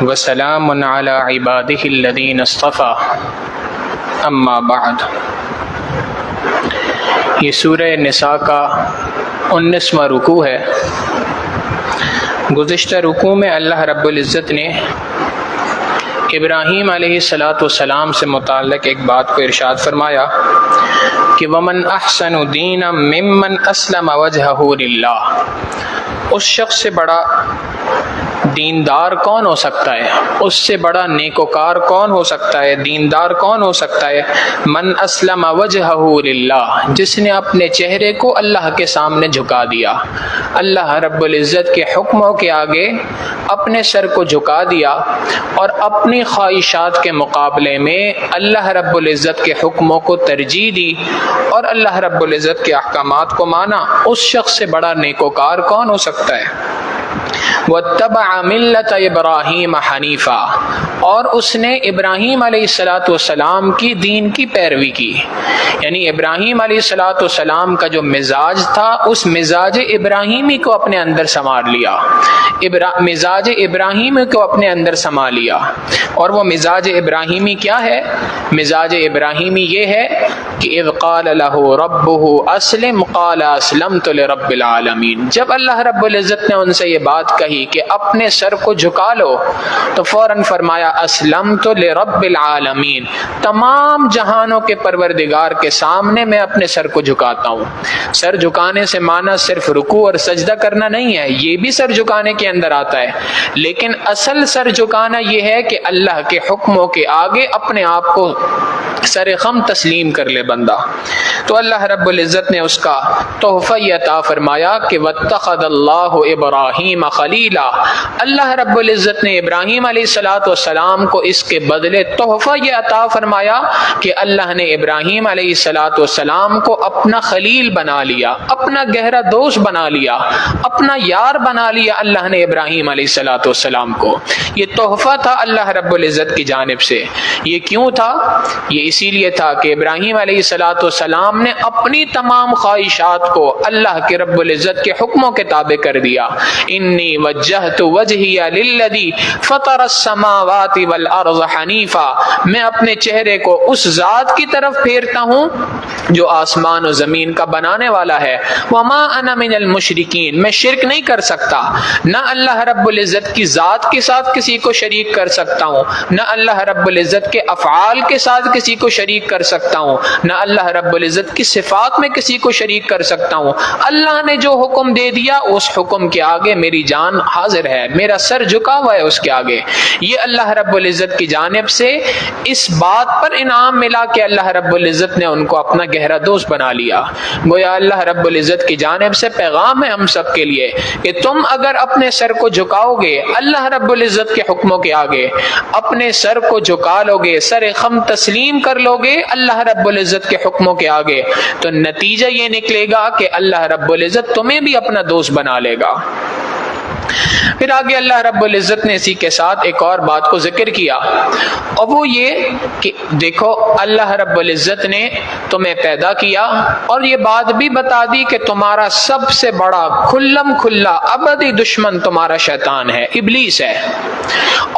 وسلام علی عبادہ الذین اصطفیٰ اما بعد۔ یہ سورہ نساء کا 19واں رکوع ہے۔ گزشتہ رکوع میں اللہ رب العزت نے ابراہیم علیہ السلام سے متعلق ایک بات کو ارشاد فرمایا کہ وَمَنْ أَحْسَنُ دِينًا مِّمَّنْ أَسْلَمَ وَجْهَهُ لِلَّهِ، اس شخص سے بڑا دیندار کون ہو سکتا ہے، اس سے بڑا نیکوکار کون ہو سکتا ہے، دیندار کون ہو سکتا ہے؟ من اسلم وجہہ للہ، جس نے اپنے چہرے کو اللہ کے سامنے جھکا دیا، اللہ رب العزت کے حکموں کے آگے اپنے سر کو جھکا دیا اور اپنی خواہشات کے مقابلے میں اللہ رب العزت کے حکموں کو ترجیح دی اور اللہ رب العزت کے احکامات کو مانا، اس شخص سے بڑا نیکوکار کون ہو سکتا ہے؟ وَاتَّبَعَ مِلَّةَ إِبْرَاهِيمَ حَنِيفًا، اور اس نے ابراہیم علیہ السلام کی دین کی پیروی کی، یعنی ابراہیم علیہ السلام کا جو مزاج تھا اس مزاج ابراہیمی کو اپنے اندر سنوار لیا، مزاج ابراہیمی کو اپنے اندر سما لیا۔ اور وہ مزاج ابراہیمی کیا ہے؟ مزاج ابراہیمی یہ ہے کہ اذ قال له ربه اسلم قال اسلمت لرب العالمین، جب اللہ رب العزت نے ان سے یہ بات کہی کہ اپنے سر کو جھکا لو تو فوراً فرمایا اسلمت لرب العالمین، تمام جہانوں کے پروردگار کے سامنے میں اپنے سر کو جھکاتا ہوں۔ سر جھکانے سے معنی صرف رکوع اور سجدہ کرنا نہیں ہے، یہ بھی سر جھکانے کے اندر آتا ہے، لیکن اصل سر جھکانا یہ ہے کہ اللہ کے حکموں کے آگے اپنے آپ کو سر خم تسلیم کر لے بندہ۔ تو اللہ رب العزت نے اس کا تحفہ یہ عطا فرمایا کہ واتخذ اللہ ابراہیم خلیلا، اللہ رب العزت نے ابراہیم علیہ السلام کو اس کے بدلے تحفہ یہ عطا فرمایا کہ اللہ نے ابراہیم علیہ السلام کو اپنا خلیل بنا لیا، اپنا گہرا دوست بنا لیا، اپنا یار بنا لیا اللہ نے ابراہیم علیہ السلام کو۔ یہ تحفہ تھا اللہ رب العزت کی جانب سے۔ یہ کیوں تھا؟ یہ اسی لیے تھا کہ ابراہیم علیہ السلام نے اپنی تمام خواہشات کو اللہ کے رب العزت کے حکموں کے تابع کر دیا۔ انی وجہت وجہی للذی فطر السماوات والارض حنیفا، میں اپنے چہرے کو اس ذات کی طرف پھیرتا ہوں جو آسمان و زمین کا بنانے والا ہے۔ وما انا من المشرکین، میں شرک نہیں کر سکتا، نہ اللہ رب العزت کی ذات کے ساتھ کسی کو شریک کر سکتا ہوں، نہ اللہ رب العزت کے افعال کے ساتھ کسی کو شریک کر سکتا ہوں، نہ اللہ رب العزت کی صفات میں کسی کو شریک کر سکتا ہوں۔ اللہ نے جو حکم دے دیا اس حکم کے آگے میری جان حاضر ہے، میرا سر جھکا ہوا ہے اس کے آگے۔ یہ اللہ رب العزت کی جانب سے اس بات پر انعام ملا کہ اللہ رب العزت نے ان کو اپنا گہرا دوست بنا لیا۔ گویا اللہ رب العزت کی جانب سے پیغام ہے ہم سب کے لیے کہ تم اگر اپنے سر کو جھکاؤ گے اللہ رب العزت کے حکموں کے آگے، اپنے سر کو جھکا لو گے، سر خم تسلیم کر لو گے اللہ رب العزت کے حکموں کے آگے، تو نتیجہ یہ نکلے گا کہ اللہ رب العزت تمہیں بھی اپنا دوست بنا لے گا۔ پھر آگے اللہ رب العزت نے اسی کے ساتھ ایک اور بات کو ذکر کیا، اور وہ یہ کہ دیکھو اللہ رب العزت نے تمہیں پیدا کیا اور یہ بات بھی بتا دی کہ تمہارا سب سے بڑا کھلم کھلا ابدی دشمن تمہارا شیطان ہے، ابلیس ہے،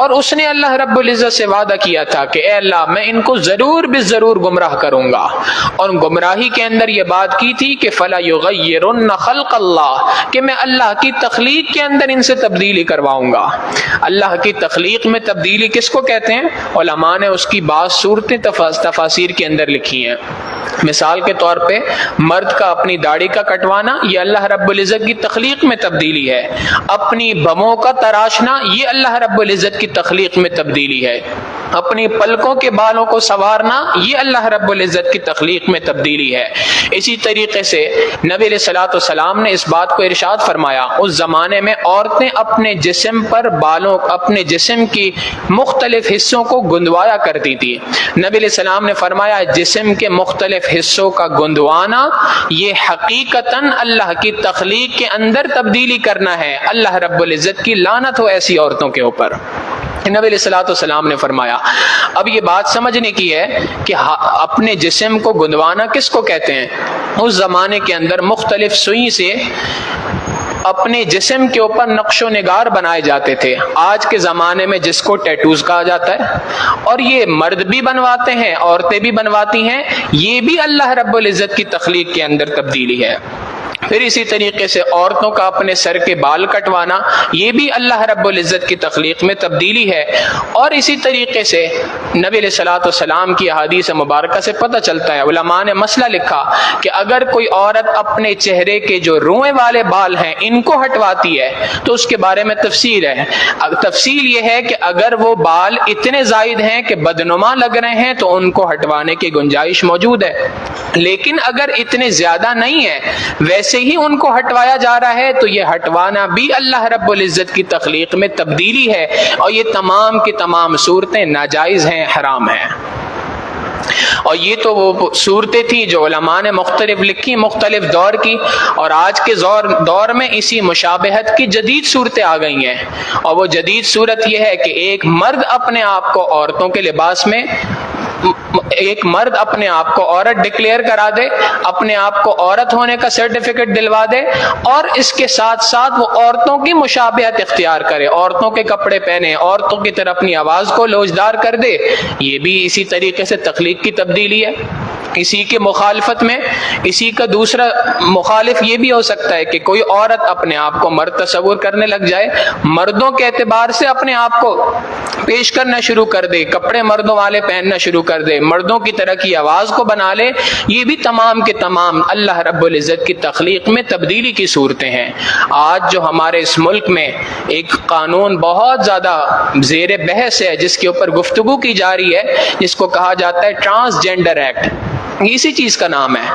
اور اس نے اللہ رب العزت سے وعدہ کیا تھا کہ اے اللہ میں ان کو ضرور بھی ضرور گمراہ کروں گا، اور گمراہی کے اندر یہ بات کی تھی کہ فَلَا يُغَيِّرُنَّ خَلْقَ اللَّهِ، کہ میں اللہ کی تخلیق کے اندر ان سے تبدیلی کرواؤں گا۔ اللہ کی تخلیق میں تبدیلی کس کو کہتے ہیں؟ علماء نے اس کی بعض صورتیں تفاسیر کے اندر لکھی ہیں۔ مثال کے طور پہ مرد کا اپنی داڑھی کا کٹوانا یہ اللہ رب العزت کی تخلیق میں تبدیلی ہے، اپنی بموں کا تراشنا یہ اللہ رب العزت کی تخلیق میں تبدیلی ہے، اپنی پلکوں کے بالوں کو سنوارنا یہ اللہ رب العزت کی تخلیق میں تبدیلی ہے۔ اسی طریقے سے نبی علیہ السلام نے اس بات کو ارشاد فرمایا، اس زمانے میں عورتیں اپنے جسم پر بالوں، اپنے جسم کی مختلف حصوں کو گندوایا کرتی تھی۔ نبی علیہ السلام نے فرمایا جسم کے مختلف حصوں کا گندوانا یہ حقیقتاً اللہ کی تخلیق کے اندر تبدیلی کرنا ہے۔ اللہ رب العزت کی لعنت ہو ایسی عورتوں کے اوپر۔ نبی علیہ السلام نے فرمایا اب یہ بات سمجھنے کی ہے کہ اپنے جسم کو گندوانا کس کو کہتے ہیں؟ اس زمانے کے اندر مختلف سوئی سے اپنے جسم کے اوپر نقش و نگار بنائے جاتے تھے، آج کے زمانے میں جس کو ٹیٹوز کہا جاتا ہے، اور یہ مرد بھی بنواتے ہیں، عورتیں بھی بنواتی ہیں، یہ بھی اللہ رب العزت کی تخلیق کے اندر تبدیلی ہے۔ پھر اسی طریقے سے عورتوں کا اپنے سر کے بال کٹوانا، یہ بھی اللہ رب العزت کی تخلیق میں تبدیلی ہے۔ اور اسی طریقے سے نبی علیہ الصلوۃ والسلام کی احادیث مبارکہ سے پتہ چلتا ہے، علماء نے مسئلہ لکھا کہ اگر کوئی عورت اپنے چہرے کے جو روئیں والے بال ہیں ان کو ہٹواتی ہے تو اس کے بارے میں تفسیر ہے۔ تفصیل یہ ہے کہ اگر وہ بال اتنے زائد ہیں کہ بدنما لگ رہے ہیں تو ان کو ہٹوانے کی گنجائش موجود ہے، لیکن اگر اتنے زیادہ نہیں ہیں ویسے ہی ان کو ہٹوایا جا رہا ہے تو یہ ہٹوانا بھی اللہ رب العزت کی تخلیق میں تبدیلی ہے، اور یہ تمام کی تمام صورتیں ناجائز ہیں، حرام ہیں۔ اور یہ تو وہ صورتیں تھیں جو علماء نے مختلف لکھی، مختلف دور کی، اور آج کے دور میں اسی مشابہت کی جدید صورتیں آ گئی ہیں۔ اور وہ جدید صورت یہ ہے کہ ایک مرد اپنے آپ کو عورتوں کے لباس میں، ایک مرد اپنے آپ کو عورت ڈکلیئر کرا دے، اپنے آپ کو عورت ہونے کا سرٹیفکیٹ دلوا دے، اور اس کے ساتھ ساتھ وہ عورتوں کی مشابہت اختیار کرے، عورتوں کے کپڑے پہنے، عورتوں کی طرح اپنی آواز کو لوچدار کر دے، یہ بھی اسی طریقے سے تخلیق کی تبدیلی ہے۔ اسی کے مخالفت میں اسی کا دوسرا مخالف یہ بھی ہو سکتا ہے کہ کوئی عورت اپنے آپ کو مرد تصور کرنے لگ جائے، مردوں کے اعتبار سے اپنے آپ کو پیش کرنا شروع کر دے، کپڑے مردوں والے پہننا شروع کر دے، مردوں کی طرح کی آواز کو بنا لے، یہ بھی تمام کے تمام اللہ رب العزت کی تخلیق میں تبدیلی کی صورتیں ہیں۔ آج جو ہمارے اس ملک میں ایک قانون بہت زیادہ زیر بحث ہے، جس کے اوپر گفتگو کی جا رہی ہے، جس کو کہا جاتا ہے ٹرانسجینڈر ایکٹ، اسی چیز کا نام ہے،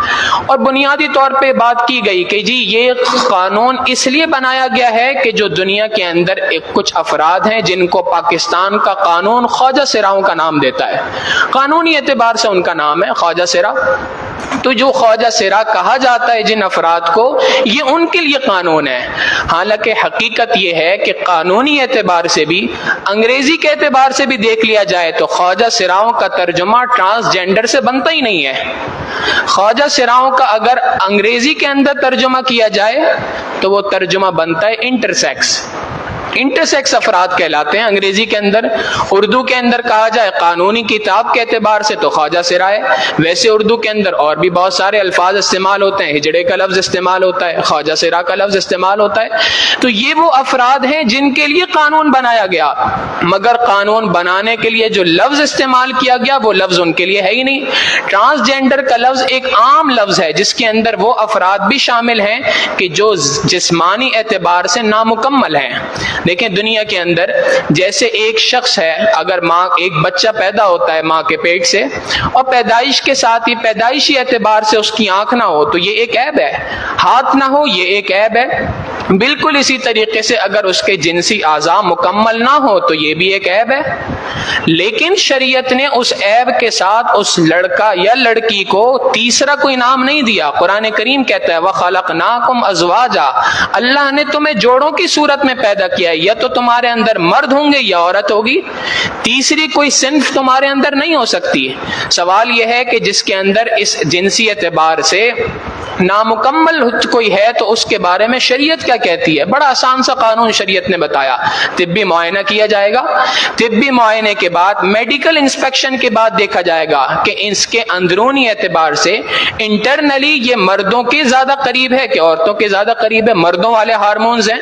اور بنیادی طور پہ بات کی گئی کہ جی یہ قانون اس لیے بنایا گیا ہے کہ جو دنیا کے اندر کچھ افراد ہیں جن کو پاکستان کا قانون خواجہ سراؤں کا نام دیتا ہے، قانونی اعتبار سے ان کا نام ہے خواجہ سرا، تو جو خواجہ سرا کہا جاتا ہے جن افراد کو، یہ ان کے لیے قانون ہے۔ حالانکہ حقیقت یہ ہے کہ قانونی اعتبار سے بھی، انگریزی کے اعتبار سے بھی دیکھ لیا جائے تو خواجہ سراؤں کا ترجمہ ٹرانسجینڈر سے بنتا ہی نہیں ہے۔ خواجہ سراؤں کا اگر انگریزی کے اندر ترجمہ کیا جائے تو وہ ترجمہ بنتا ہے انٹرسیکس، انٹرسیکس افراد کہلاتے ہیں انگریزی کے اندر۔ اردو کے اندر کہا جائے قانونی کتاب کے اعتبار سے تو خواجہ سرا ہے، ویسے اردو کے اندر اور بھی بہت سارے الفاظ استعمال ہوتے ہیں، ہجڑے کا لفظ استعمال ہوتا ہے، خواجہ سرا کا لفظ استعمال ہوتا ہے، تو یہ وہ افراد ہیں جن کے لیے قانون بنایا گیا، مگر قانون بنانے کے لیے جو لفظ استعمال کیا گیا وہ لفظ ان کے لیے ہے ہی نہیں۔ ٹرانسجینڈر کا لفظ ایک عام لفظ ہے جس کے اندر وہ افراد بھی شامل ہیں کہ جو جسمانی اعتبار سے نامکمل ہیں۔ دیکھیں دنیا کے اندر جیسے ایک شخص ہے، اگر ایک بچہ پیدا ہوتا ہے ماں کے پیٹ سے، اور پیدائش کے ساتھ ہی پیدائشی اعتبار سے اس کی آنکھ نہ ہو تو یہ ایک عیب ہے، ہاتھ نہ ہو یہ ایک عیب ہے، بالکل اسی طریقے سے اگر اس کے جنسی اعضاء مکمل نہ ہو تو یہ بھی ایک عیب ہے۔ لیکن شریعت نے اس عیب کے ساتھ اس لڑکا یا لڑکی کو تیسرا کوئی نام نہیں دیا۔ قرآن کریم کہتا ہے وَخَلَقْنَاكُمْ أَزْوَاجًا، اللہ نے تمہیں جوڑوں کی صورت میں پیدا کیا ہے، یا تو تمہارے اندر مرد ہوں گے یا عورت ہوگی، تیسری کوئی صنف تمہارے اندر نہیں ہو سکتی۔ سوال یہ ہے کہ جس کے اندر اس جنسی اعتبار سے نامکمل کوئی ہے تو اس کے بارے میں شریعت کیا کہتی ہے؟ بڑا آسان سا قانون شریعت نے بتایا، طبی معائنہ کیا جائے گا، طبی معائنے کے بعد میڈیکل انسپیکشن کے بعد دیکھا جائے گا کہ اس کے اندرونی اعتبار سے انٹرنلی یہ مردوں کے زیادہ قریب ہے کہ عورتوں کے زیادہ قریب ہے۔ مردوں والے ہارمونز ہیں،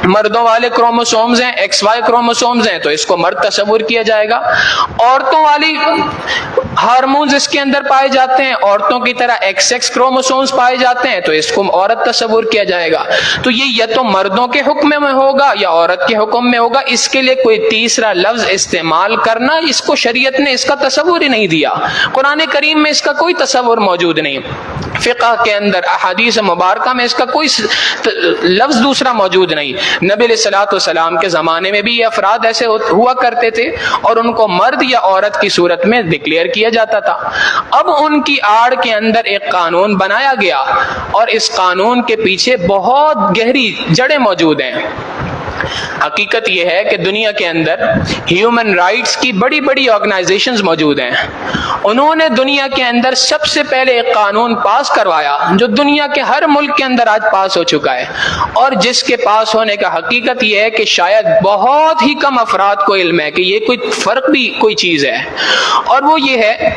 مردوں والے کروموسومز ہیں، ایکس وائی کروموسومز ہیں تو اس کو مرد تصور کیا جائے گا۔ عورتوں والی ہارمونز اس کے اندر پائے جاتے ہیں، عورتوں کی طرح ایکس ایکس کروموسومز پائے جاتے ہیں تو اس کو عورت تصور کیا جائے گا۔ تو یہ یا تو مردوں کے حکم میں ہوگا یا عورت کے حکم میں ہوگا، اس کے لیے کوئی تیسرا لفظ استعمال کرنا اس کو شریعت نے اس کا تصور ہی نہیں دیا، قرآن کریم میں اس کا کوئی تصور موجود نہیں، فقہ کے اندر احادیث مبارکہ میں اس کا کوئی لفظ دوسرا موجود نہیں۔ نبی علیہ الصلوۃ والسلام کے زمانے میں بھی یہ افراد ایسے ہوا کرتے تھے اور ان کو مرد یا عورت کی صورت میں ڈکلیئر کیا جاتا تھا۔ اب ان کی آڑ کے اندر ایک قانون بنایا گیا اور اس قانون کے پیچھے بہت گہری جڑیں موجود ہیں۔ حقیقت یہ ہے کہ دنیا کے اندر ہیومن رائٹس کی بڑی بڑی آرگنائزیشنز موجود ہیں. انہوں نے دنیا کے اندر سب سے پہلے ایک قانون پاس کروایا جو دنیا کے ہر ملک کے اندر آج پاس ہو چکا ہے، اور جس کے پاس ہونے کا حقیقت یہ ہے کہ شاید بہت ہی کم افراد کو علم ہے کہ یہ کوئی فرق بھی کوئی چیز ہے. اور وہ یہ ہے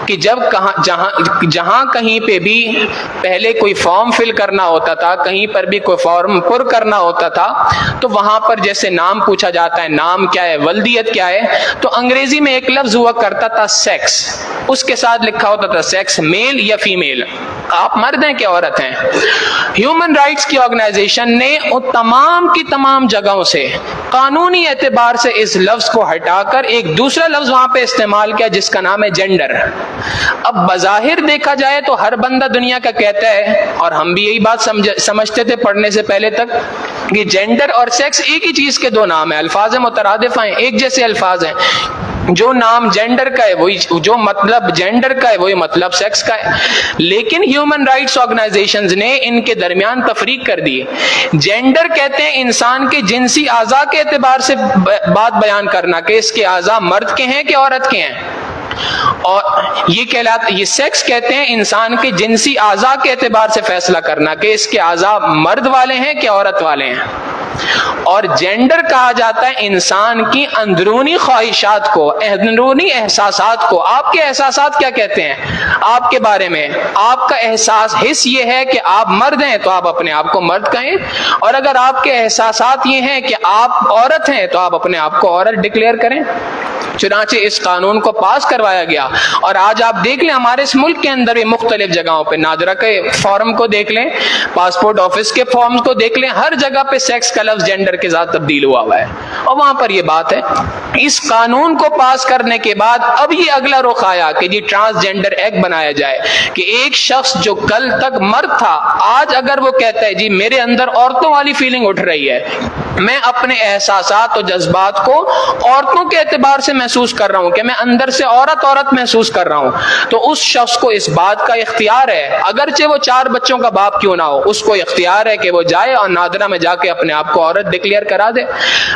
کہ جہاں کہیں پہ بھی پہلے کوئی فارم فل کرنا ہوتا تھا، کہیں پر بھی کوئی فارم پر کرنا ہوتا تھا، تو وہاں پر جیسے نام پوچھا جاتا ہے، نام کیا ہے، ولدیت کیا ہے، تو انگریزی میں ایک لفظ ہوا کرتا تھا سیکس، اس کے ساتھ لکھا ہوتا تھا سیکس، میل یا فیمیل، آپ مرد ہیں کہ عورت ہیں. ہیومن رائٹس کی آرگنائزیشن نے تمام کی تمام جگہوں سے قانونی اعتبار سے اس لفظ کو ہٹا کر ایک دوسرا لفظ وہاں پہ استعمال کیا جس کا نام ہے جینڈر. اب بظاہر دیکھا جائے تو ہر بندہ دنیا کا کہتا ہے، اور ہم بھی یہی بات سمجھتے تھے پڑھنے سے پہلے تک، کہ جینڈر اور سیکس ایک ہی چیز کے دو نام ہیں، الفاظ مترادف ہیں، ایک جیسے الفاظ ہیں. جو نام جینڈر کا ہے وہی، جو مطلب جینڈر کا ہے وہی مطلب سیکس کا ہے. لیکن ہیومن رائٹس آرگنائزیشنز نے ان کے درمیان تفریق کر دی. جینڈر کہتے ہیں انسان کے جنسی اعضاء کے اعتبار سے بات بیان کرنا کہ اس کے اعضاء مرد کے ہیں کہ عورت کے ہیں، اور یہ سیکس کہتے ہیں انسان کے جنسی اعضاء کے اعتبار سے فیصلہ کرنا کہ اس کے اعضاء مرد والے ہیں کہ عورت والے ہیں. اور جینڈر کہا جاتا ہے انسان کی اندرونی خواہشات کو، اندرونی احساسات کو. آپ کے احساسات کیا کہتے ہیں آپ کے بارے میں؟ آپ کا احساس حس یہ ہے کہ آپ مرد ہیں تو آپ اپنے آپ کو مرد کہیں، اور اگر آپ کے احساسات یہ ہیں کہ آپ عورت ہیں تو آپ اپنے آپ کو عورت ڈکلیئر کریں. چنانچہ اس قانون کو پاس کروایا گیا، اور آج آپ دیکھ لیں ہمارے اس ملک کے اندر بھی مختلف جگہوں پہ، نادرا کے فارم کو دیکھ لیں، پاسپورٹ آفس کے فارمز کو دیکھ لیں، ہر جگہ پہ سیکس کا لفظ جینڈر کے ساتھ تبدیل ہوا ہے، اور وہاں پر یہ بات ہے. اس قانون کو پاس کرنے کے بعد اب یہ اگلا رخ آیا کہ جی ٹرانسجینڈر ایکٹ بنایا جائے، کہ ایک شخص جو کل تک مرد تھا آج اگر وہ کہتا ہے جی میرے اندر عورتوں والی فیلنگ اٹھ رہی ہے، میں اپنے احساسات اور جذبات کو عورتوں کے اعتبار سے محسوس کر رہا ہوں، کہ میں اندر سے عورت محسوس کر رہا ہوں، تو اس شخص کو اس بات کا اختیار ہے، اگرچہ وہ 4 بچوں کا باپ کیوں نہ ہو، اس کو اختیار ہے کہ وہ جائے اور نادرا میں جا کے اپنے آپ کو عورت ڈکلیئر کرا دے.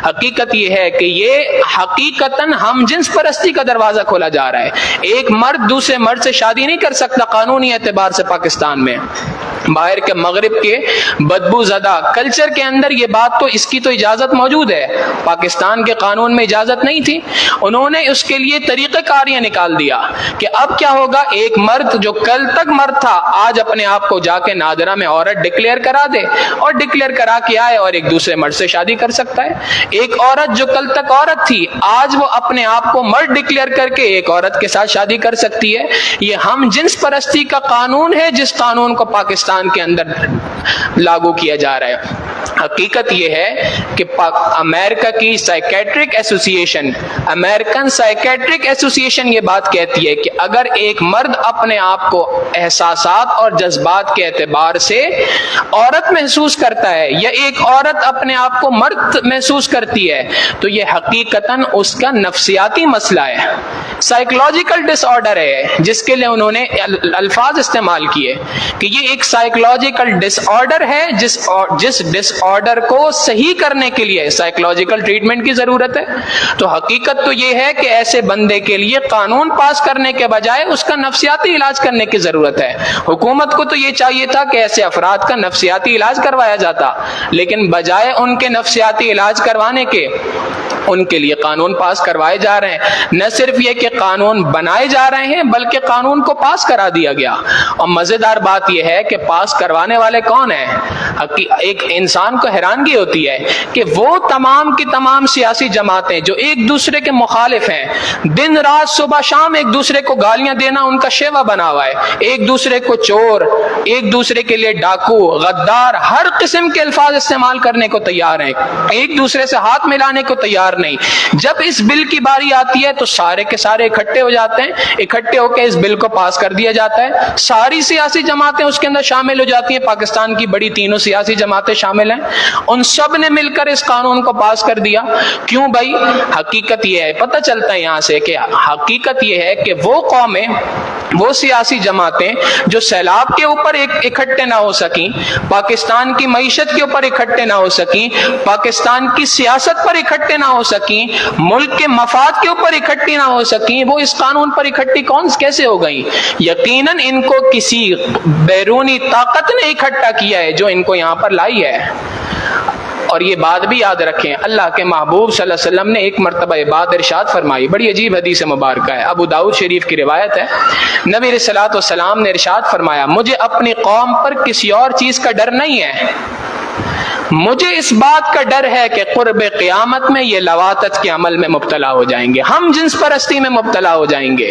حقیقت یہ ہے کہ یہ حقیقتاً ہم جنس پرستی کا دروازہ کھولا جا رہا ہے. ایک مرد دوسرے مرد سے شادی نہیں کر سکتا قانونی اعتبار سے پاکستان میں. باہر کے مغرب کے بدبو زدہ کلچر کے اندر یہ بات تو اس کی تو اجازت موجود ہے، پاکستان کے قانون میں اجازت نہیں تھی. انہوں نے اس کے لیے طریقہ کاریاں نکال دیا کہ اب کیا ہوگا، ایک مرد جو کل تک مرد تھا آج اپنے آپ کو جا کے نادرا میں عورت ڈکلیئر کرا دے، اور ڈکلیئر کرا کے آئے اور ایک دوسرے مرد سے شادی کر سکتا ہے. ایک عورت جو کل تک عورت تھی آج وہ اپنے آپ کو مرد ڈکلیئر کر کے ایک عورت کے ساتھ شادی کر سکتی ہے. یہ ہم جنس پرستی کا قانون ہے جس قانون کو پاکستان کے اندر لاگو کیا جا رہا ہے. حقیقت یہ ہے کہ امریکہ کی سائیکیٹرک ایسوسی ایشن، امریکن سائیکیٹرک ایسوسی ایشن یہ بات کہتی ہے کہ اگر ایک مرد اپنے آپ کو احساسات اور جذبات کے اعتبار سے عورت محسوس کرتا ہے، یا ایک عورت اپنے آپ کو مرد محسوس کرتی ہے، تو یہ حقیقتاً اس کا نفسیاتی مسئلہ ہے، سائیکولوجیکل ڈس آرڈر ہے، جس کے لیے انہوں نے الفاظ استعمال کیے کہ یہ ایک سائیکولوجیکل ڈس آرڈر ہے، جس ڈس آرڈر کو صحیح کرنے کے لیے سائیکولوجیکل ٹریٹمنٹ کی ضرورت ہے. تو حقیقت تو یہ ہے کہ ایسے بندے کے لیے قانون پاس کرنے کے بجائے اس کا نفسیاتی علاج کرنے کی ضرورت ہے. حکومت کو تو یہ چاہیے تھا کہ ایسے افراد کا نفسیاتی علاج کروایا جاتا، لیکن بجائے ان کے نفسیاتی علاج کروانے کے ان کے لیے قانون پاس کروائے جا رہے ہیں. نہ صرف یہ کہ قانون بنائے جا رہے ہیں بلکہ قانون کو پاس کرا دیا گیا. اور مزیدار بات یہ ہے کہ پاس کروانے والے کون ہیں؟ ایک انسان کو حیرانگی ہوتی ہے کہ وہ تمام کی تمام سیاسی جماعتیں جو ایک دوسرے کے مخالف ہیں، دن رات صبح شام ایک دوسرے کو گالیاں دینا ان کا شیوا بنا ہوا ہے، ایک دوسرے کو چور، ایک دوسرے کے لیے ڈاکو، غدار، ہر قسم کے الفاظ استعمال کرنے کو تیار ہیں، ایک دوسرے سے ہاتھ ملانے کو تیار نہیں. جب اس بل کی باری آتی ہے تو سارے کے سارے اکٹھے ہو جاتے ہیں، اکٹھے ہو کے اس بل کو پاس کر دیا جاتا ہے. ساری سیاسی جماعتیں اس کے اندر شامل ہو جاتی ہیں. پاکستان کی بڑی 3 سیاسی جماعتیں شامل ہیں. ان سب نے مل کر اس قانون کو پاس کر دیا. کیوں بھائی؟ حقیقت یہ ہے، پتہ چلتا ہے یہاں سے کہ حقیقت یہ ہے کہ وہ قومیں، وہ سیاسی جماعتیں جو سیلاب کے اوپر اکٹھے نہ ہو سکیں، پاکستان کی معیشت کے اوپر اکٹھے نہ ہو سکیں، پاکستان کی سیاست پر اکٹھے نہ ہو سکیں، ملک کے مفاد کے اوپر اکٹھی نہ ہو سکیں، وہ اس قانون پر اکٹھی کیسے ہو گئیں؟ یقیناً ان کو کسی بیرونی طاقت نے اکٹھا کیا ہے جو ان کو یہاں پر لائی ہے. اور یہ بات بھی یاد رکھیں، اللہ کے محبوب صلی اللہ علیہ وسلم نے ایک مرتبہ یہ بات ارشاد فرمائی، بڑی عجیب حدیث مبارکہ ہے، ابو داؤد شریف کی روایت ہے. نبی علیہ الصلوۃ والسلام نے ارشاد فرمایا، مجھے اپنی قوم پر کسی اور چیز کا ڈر نہیں ہے، مجھے اس بات کا ڈر ہے کہ قرب قیامت میں یہ لواطت کے عمل میں مبتلا ہو جائیں گے، ہم جنس پرستی میں مبتلا ہو جائیں گے.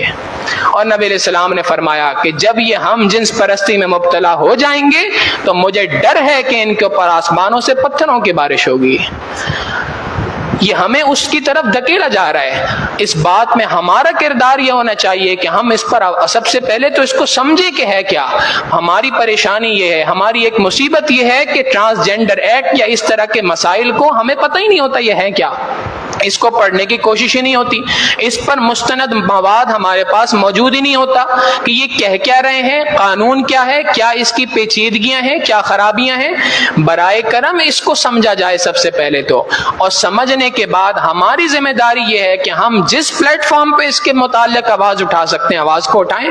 اور نبی علیہ السلام نے فرمایا کہ جب یہ ہم جنس پرستی میں مبتلا ہو جائیں گے تو مجھے ڈر ہے کہ ان کے اوپر آسمانوں سے پتھروں کی بارش ہوگی. یہ ہمیں اس کی طرف دھکیلا جا رہا ہے. اس بات میں ہمارا کردار یہ ہونا چاہیے کہ ہم اس پر سب سے پہلے تو اس کو سمجھیں کہ ہے کیا. ہماری پریشانی یہ ہے، ہماری ایک مصیبت یہ ہے کہ ٹرانسجینڈر ایکٹ یا اس طرح کے مسائل کو ہمیں پتہ ہی نہیں ہوتا یہ ہے کیا، اس کو پڑھنے کی کوشش ہی نہیں ہوتی، اس پر مستند مواد ہمارے پاس موجود ہی نہیں ہوتا کہ یہ کہہ کیا رہے ہیں، قانون کیا ہے، کیا اس کی پیچیدگیاں ہیں، کیا خرابیاں ہیں. برائے کرم اس کو سمجھا جائے سب سے پہلے تو، اور سمجھنے کے بعد ہماری ذمہ داری یہ ہے کہ ہم جس پلیٹ فارم پہ اس کے متعلق آواز اٹھا سکتے ہیں آواز کو اٹھائیں.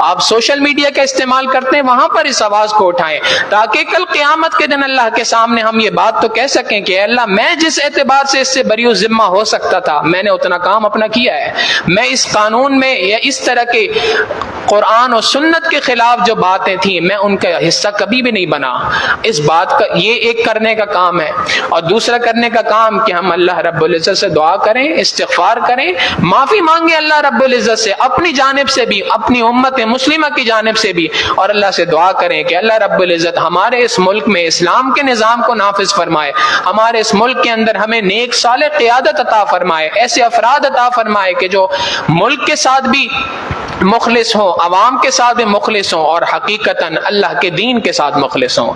آپ سوشل میڈیا کا استعمال کرتے ہیں، وہاں پر اس آواز کو اٹھائیں تاکہ کل قیامت کے دن اللہ کے سامنے ہم یہ بات تو کہہ سکیں کہ اے اللہ، میں جس اعتبار سے اس سے بری ذمہ ہو سکتا تھا میں نے اتنا کام اپنا کیا ہے. میں اس قانون میں یا اس طرح کے قرآن و سنت کے خلاف جو باتیں تھیں میں ان کا حصہ کبھی بھی نہیں بنا. اس بات کا یہ ایک کرنے کا کام ہے. اور دوسرا کرنے کا کام کہ ہم اللہ رب العزت سے دعا کریں، استغفار کریں، معافی مانگیں اللہ رب العزت سے، اپنی جانب سے بھی، اپنی امت مسلمہ کی جانب سے بھی، اور اللہ سے دعا کریں کہ اللہ رب العزت ہمارے اس ملک میں اسلام کے نظام کو نافذ فرمائے، ہمارے اس ملک کے اندر ہمیں نیک صالح قیادت عطا فرمائے، ایسے افراد عطا فرمائے کہ جو ملک کے ساتھ بھی مخلص ہوں، عوام کے ساتھ بھی مخلص ہوں، اور حقیقتاً اللہ کے دین کے ساتھ مخلص ہوں.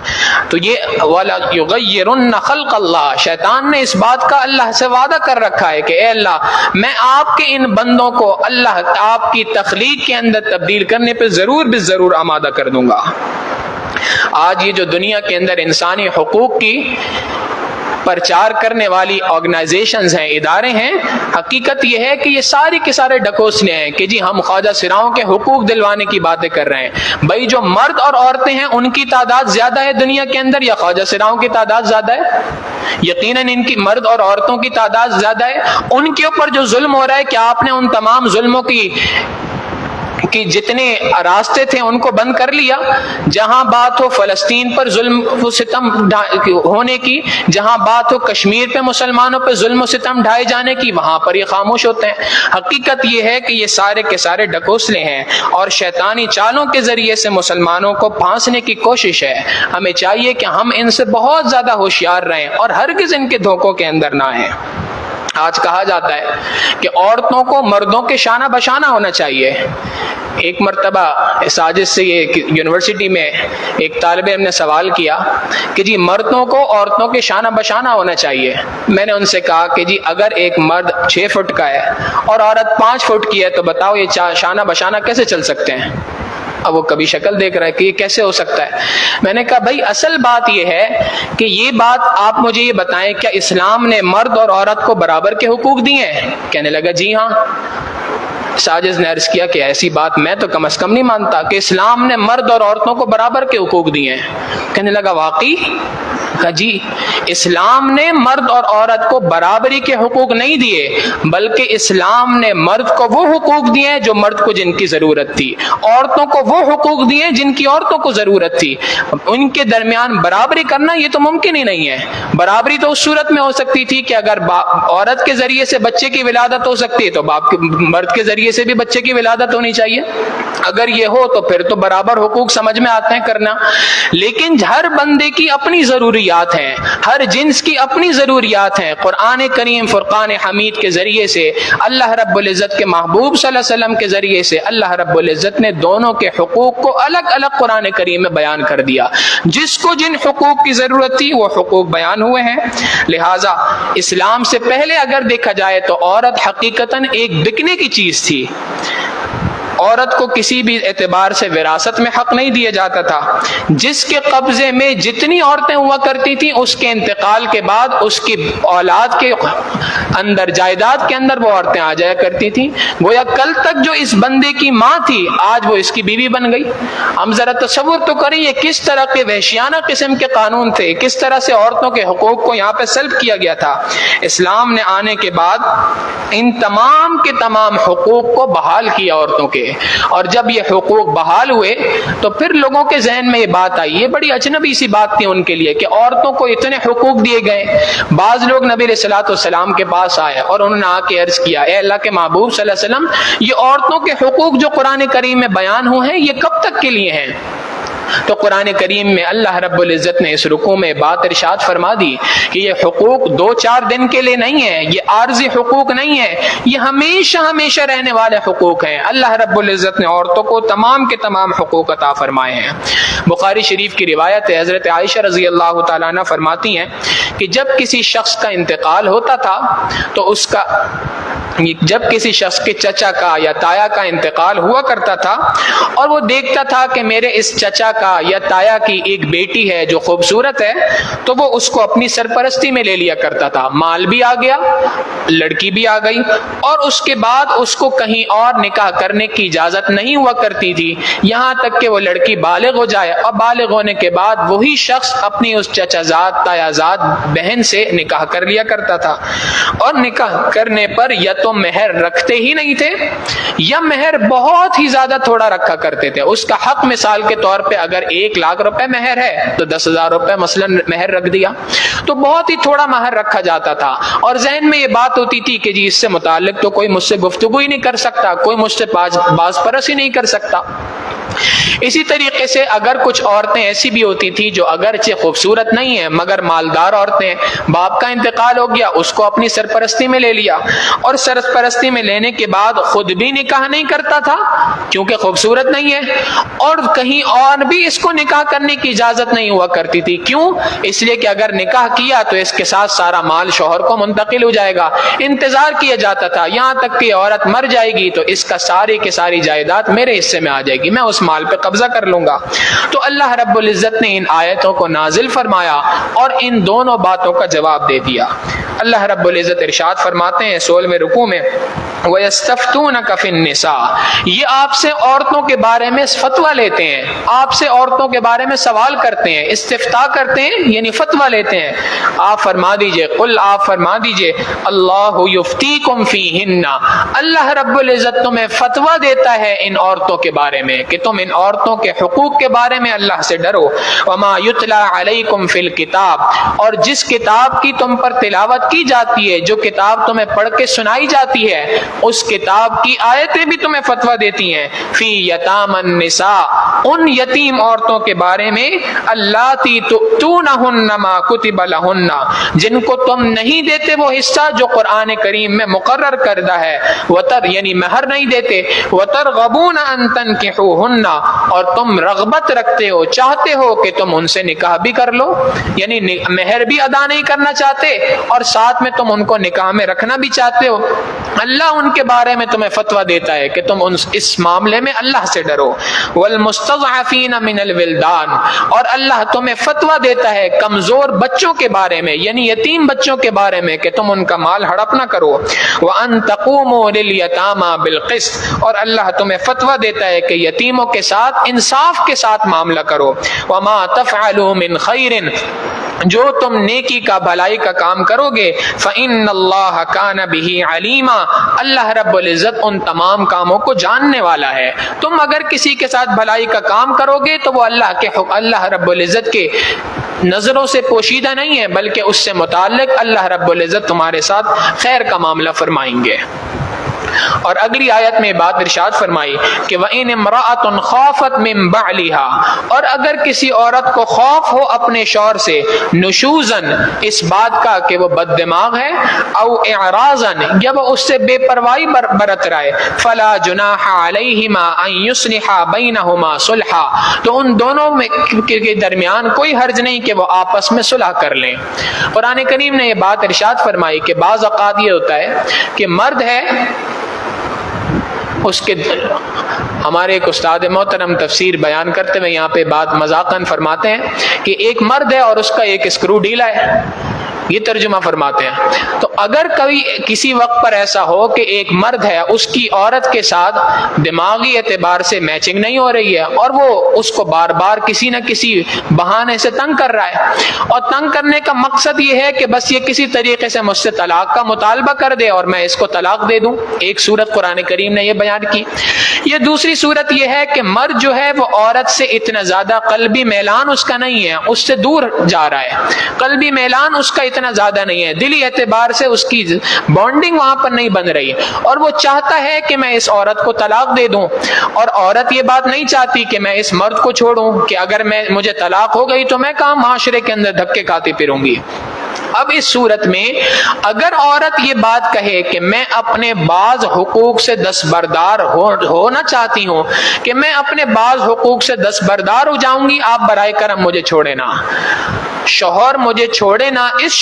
تو یہ وَلَا يُغَيِّرُنَّ خَلْقَ اللَّهِ، شیطان نے اس بات کا اللہ سے وعدہ کر رکھا ہے کہ اے اللہ، میں آپ کے ان بندوں کو اللہ آپ کی تخلیق کے اندر تبدیل کرنے پہ ضرور آمادہ کر دوں گا. آج یہ جو دنیا کے اندر انسانی حقوق کی پرچار کرنے والی آرگنائزیشنز ہیں، ادارے ہیں، حقیقت یہ ہے کہ یہ ساری کے سارے ڈکوسلے ہیں کہ جی ہم خواجہ سراؤں کے حقوق دلوانے کی باتیں کر رہے ہیں. بھائی جو مرد اور عورتیں ہیں ان کی تعداد زیادہ ہے دنیا کے اندر یا خواجہ سراؤں کی تعداد زیادہ ہے؟ یقیناً ان کی مرد اور عورتوں کی تعداد زیادہ ہے. ان کے اوپر جو ظلم ہو رہا ہے، کیا آپ نے ان تمام ظلموں کی جتنے راستے تھے ان کو بند کر لیا؟ جہاں بات ہو فلسطین پر ظلم و ستم ہونے کی، جہاں بات ہو کشمیر پہ مسلمانوں پہ ظلم و ستم ڈھائے جانے کی، وہاں پر یہ خاموش ہوتے ہیں. حقیقت یہ ہے کہ یہ سارے کے سارے ڈکوسلے ہیں اور شیطانی چالوں کے ذریعے سے مسلمانوں کو پھانسنے کی کوشش ہے. ہمیں چاہیے کہ ہم ان سے بہت زیادہ ہوشیار رہیں اور ہرگز ان کے دھوکوں کے اندر نہ آئیں. آج کہا جاتا ہے کہ عورتوں کو مردوں کے شانہ بشانہ ہونا چاہیے. ایک مرتبہ ساجد سے یہ یونیورسٹی میں ایک طالب علم نے سوال کیا کہ جی مردوں کو عورتوں کے شانہ بشانہ ہونا چاہیے. میں نے ان سے کہا کہ جی اگر ایک مرد 6 فٹ کا ہے اور عورت 5 فٹ کی ہے تو بتاؤ یہ شانہ بشانہ کیسے چل سکتے ہیں؟ اب وہ کبھی شکل دیکھ رہا ہے کہ یہ کیسے ہو سکتا ہے. میں نے کہا بھائی اصل بات یہ ہے کہ یہ بات آپ مجھے یہ بتائیں، کیا اسلام نے مرد اور عورت کو برابر کے حقوق دیے ہیں؟ کہنے لگا جی ہاں. ساجد نے عرض کیا کہ ایسی بات میں تو کم از کم نہیں مانتا کہ اسلام نے مرد اور عورتوں کو برابر کے حقوق دیے ہیں. کہنے لگا واقعی؟ کہا جی اسلام نے مرد اور عورت کو برابری کے حقوق نہیں دیے، بلکہ اسلام نے مرد کو وہ حقوق دیے ہیں جو مرد کو جن کی ضرورت تھی، عورتوں کو وہ حقوق دیے جن کی عورتوں کو ضرورت تھی. ان کے درمیان برابری کرنا یہ تو ممکن ہی نہیں ہے. برابری تو اس صورت میں ہو سکتی تھی کہ اگر عورت کے ذریعے سے بچے کی ولادت ہو سکتی ہے تو مرد کے ذریعے سے بھی بچے کی ولادت ہونی چاہیے. اگر یہ ہو تو پھر تو برابر حقوق سمجھ میں آتے ہیں کرنا. لیکن ہر بندے کی اپنی ضروریات ضروریات ہیں، ہر جنس کی اپنی ضروریات ہیں۔ قرآن کریم فرقان حمید کے ذریعے سے اللہ رب العزت کے محبوب صلی اللہ علیہ وسلم کے ذریعے سے اللہ رب العزت نے دونوں کے حقوق کو الگ الگ قرآن کریم میں بیان کر دیا۔ جس کو جن حقوق کی ضرورت تھی وہ حقوق بیان ہوئے ہیں۔ لہٰذا اسلام سے پہلے اگر دیکھا جائے تو عورت حقیقتاً ایک بکنے کی چیز تھی۔ عورت کو کسی بھی اعتبار سے وراثت میں حق نہیں دیا جاتا تھا۔ جس کے قبضے میں جتنی عورتیں ہوا کرتی تھیں اس کے انتقال کے بعد اس کی اولاد کے اندر، جائیداد کے اندر وہ عورتیں آ جایا کرتی تھیں۔ گویا کل تک جو اس بندے کی ماں تھی آج وہ اس کی بیوی بن گئی۔ ہم ذرا تصور تو کریں یہ کس طرح کے وحشیانہ قسم کے قانون تھے، کس طرح سے عورتوں کے حقوق کو یہاں پہ سلب کیا گیا تھا۔ اسلام نے آنے کے بعد ان تمام کے تمام حقوق کو بحال کیا عورتوں کے، اور جب یہ حقوق بحال ہوئے تو پھر لوگوں کے ذہن میں یہ بات آئی، یہ بڑی اجنبی سی بات تھی ان کے لیے کہ عورتوں کو اتنے حقوق دیے گئے۔ بعض لوگ نبی علیہ الصلوۃ والسلام کے پاس آئے اور انہوں نے آ کے عرض کیا، اے اللہ کے محبوب صلی اللہ علیہ وسلم، یہ عورتوں کے حقوق جو قرآن کریم میں بیان ہوئے ہیں یہ کب تک کے لیے ہیں؟ تو قرآن کریم میں اللہ رب العزت نے اس رکوع میں بات ارشاد فرما دی کہ یہ حقوق 2-4 دن کے لیے نہیں ہیں، یہ عارضی حقوق نہیں ہیں، یہ ہمیشہ ہمیشہ رہنے والے حقوق ہیں۔ اللہ رب العزت نے عورتوں کو تمام کے تمام حقوق عطا فرمائے ہیں۔ بخاری شریف کی روایت ہے، حضرت عائشہ رضی اللہ تعالیٰ عنہ فرماتی ہیں کہ جب کسی شخص کا انتقال ہوتا تھا تو جب کسی شخص کے چچا کا یا تایا کا انتقال ہوا کرتا تھا اور وہ دیکھتا تھا کہ میرے اس چچا کا یا تایا کی ایک بیٹی ہے جو خوبصورت ہے، تو وہ اس کو اپنی سرپرستی میں لے لیا کرتا تھا۔ مال بھی آ گیا، لڑکی بھی آ گئی، اور اس کے بعد اس کو کہیں اور نکاح کرنے کی اجازت نہیں ہوا کرتی تھی یہاں تک کہ وہ لڑکی بالغ ہو جائے، اور بالغ ہونے کے بعد وہی شخص اپنی اس چچا زاد تایا زاد بہن سے نکاح کر لیا کرتا تھا۔ اور نکاح کرنے پر یا تو مہر رکھتے ہی نہیں تھے یا مہر بہت ہی زیادہ تھوڑا رکھا کرتے تھے۔ اس کا حق مثال کے طور پہ اگر 1 لاکھ روپے مہر ہے تو 10,000 روپے مثلا مہر رکھ دیا، تو بہت ہی تھوڑا مہر رکھا جاتا تھا، اور ذہن میں یہ بات ہوتی تھی کہ جی اس سے متعلق تو کوئی مجھ سے گفتگو ہی نہیں کر سکتا، کوئی مجھ سے باز پرس ہی نہیں کر سکتا۔ اسی طریقے سے اگر کچھ عورتیں ایسی بھی ہوتی تھی جو اگرچہ خوبصورت نہیں ہیں مگر مالدار عورتیں، باپ کا انتقال ہو گیا، اس کو اپنی سرپرستی میں لے لیا، اور سرپرستی میں لینے کے بعد خود بھی نکاح نہیں کرتا تھا کیونکہ خوبصورت نہیں ہے، اور کہیں اور بھی اس کو نکاح کرنے کی اجازت نہیں ہوا کرتی تھی۔ کیوں؟ اس لیے کہ اگر نکاح کیا تو اس کے ساتھ سارا مال شوہر کو منتقل ہو جائے گا۔ انتظار کیا جاتا تھا یہاں تک کہ عورت مر جائے گی تو اس کا ساری کی ساری جائیداد میرے حصے میں آ جائے گی، میں اس مال پہ قبضہ کر لوں گا۔ تو اللہ رب العزت نے ان آیتوں کو نازل فرمایا اور ان دونوں باتوں کا جواب دے دیا۔ اللہ رب العزت ارشاد فرماتے ہیں 16ویں رکوع میں، وَيَسْتَفْتُونَكَ فِي النِّسَاءِ، یہ آپ سے عورتوں کے بارے میں فتویٰ لیتے ہیں، آپ سے عورتوں کے بارے میں سوال کرتے ہیں، استفتاء کرتے ہیں یعنی فتویٰ لیتے ہیں۔ آپ فرما دیجئے، قل آپ فرما دیجئے، اللہ یفتیکم فیہن، اللہ رب العزت تمہیں فتویٰ دیتا ہے ان عورتوں کے بارے میں کہ تم ان عورتوں کے حقوق کے بارے میں اللہ سے ڈرو۔ وما یتلی علیکم فی الکتاب، اور جس کتاب کی تم پر تلاوت کی جاتی ہے، جو کتاب تمہیں پڑھ کے سنائی جاتی ہے، اس کتاب کی آیتیں بھی تمہیں فتویٰ دیتی ہیں، فی یتام النساء، ان یتیم عورتوں کے بارے میں، اللاتی تؤتونہن ما کتب لہن، جن کو تم نہیں دیتے وہ حصہ جو قرآن کریم میں مقرر کردہ ہے، وتر یعنی مہر نہیں دیتے، وترغبون ان تنکحوہن، اور تم رغبت رکھتے ہو، چاہتے ہو کہ تم ان سے نکاح بھی کر لو، یعنی مہر بھی ادا نہیں کرنا چاہتے اور ساتھ میں تم ان کو نکاح میں رکھنا بھی چاہتے ہو۔ اللہ ان کے بارے میں تمہیں فتویٰ دیتا ہے کہ تم اس معاملے میں اللہ سے ڈرو۔ والمستضعفین من الولدان، اور اللہ تمہیں فتویٰ دیتا ہے کمزور بچوں کے بارے میں یعنی یتیم بچوں کے بارے میں کہ تم ان کا مال ہڑپ نہ کرو۔ وان تقوموا للیتامی بالقسط، اور اللہ تمہیں فتویٰ دیتا ہے کہ یتیموں کے ساتھ انصاف کے ساتھ معاملہ کرو۔ وما تفعلوا من خیر، جو تم نیکی کا بھلائی کا کام کرو گے، فإن اللہ کان بہ علیما، اللہ رب العزت ان تمام کاموں کو جاننے والا ہے۔ تم اگر کسی کے ساتھ بھلائی کا کام کرو گے تو وہ اللہ رب العزت کے نظروں سے پوشیدہ نہیں ہے، بلکہ اس سے متعلق اللہ رب العزت تمہارے ساتھ خیر کا معاملہ فرمائیں گے۔ اور اگلی آیت میں بات ارشاد فرمائی کہ وَإِنِ امْرَأَةٌ خَافَتْ مِن بَعْلِهَا، اور اگر کسی عورت کو خوف ہو اپنے شوہر سے، نشوزن اس بات کا کہ وہ بد دماغ ہے، او اعراضن یا وہ اس سے بے پرواہی برت رہا ہے، فلا جناح علیہما ان یصلحا بینہما صلحا، تو ان دونوں کے درمیان کوئی حرج نہیں کہ وہ آپس میں صلح کر لیں۔ قرآن کریم نے یہ بات ارشاد فرمائی کہ بعض اوقات یہ ہوتا ہے کہ مرد ہے، اس کے ہمارے ایک استاد محترم تفسیر بیان کرتے ہوئے یہاں پہ بات مذاقاً فرماتے ہیں کہ ایک مرد ہے اور اس کا ایک اسکرو ڈھیلا ہے، یہ ترجمہ فرماتے ہیں۔ تو اگر کبھی کسی وقت پر ایسا ہو کہ ایک مرد ہے، اس کی عورت کے ساتھ دماغی اعتبار سے میچنگ نہیں ہو رہی ہے اور وہ اس کو بار بار کسی نہ کسی بہانے سے تنگ کر رہا ہے، اور تنگ کرنے کا مقصد یہ ہے کہ بس یہ کسی طریقے سے مجھ سے طلاق کا مطالبہ کر دے اور میں اس کو طلاق دے دوں، ایک صورت قرآن کریم نے یہ بیان کی۔ یہ دوسری صورت یہ ہے کہ مرد جو ہے وہ عورت سے اتنا زیادہ قلبی میلان اس کا نہیں ہے، اس سے دور جا رہا ہے، قلبی میلان اس کا اتنا زیادہ نہیں ہے، دلی اعتبار سے اس کی بانڈنگ وہاں پر نہیں بن رہی، اور وہ چاہتا ہے کہ میں اس عورت کو طلاق دے دوں، اور عورت یہ بات نہیں چاہتی کہ میں اس مرد کو چھوڑوں، کہ اگر مجھے طلاق ہو گئی تو میں کہاں معاشرے کے اندر دھکے کھاتی پھروں گی۔ اب اس صورت میں اگر عورت یہ بات کہے کہ میں اپنے بعض حقوق سے دستبردار ہونا چاہتی ہوں، کہ میں اپنے بعض حقوق سے دستبردار ہو جاؤں گی، آپ برائے کرم مجھے چھوڑے نہ، شوہر مجھے چھوڑے نہ، اس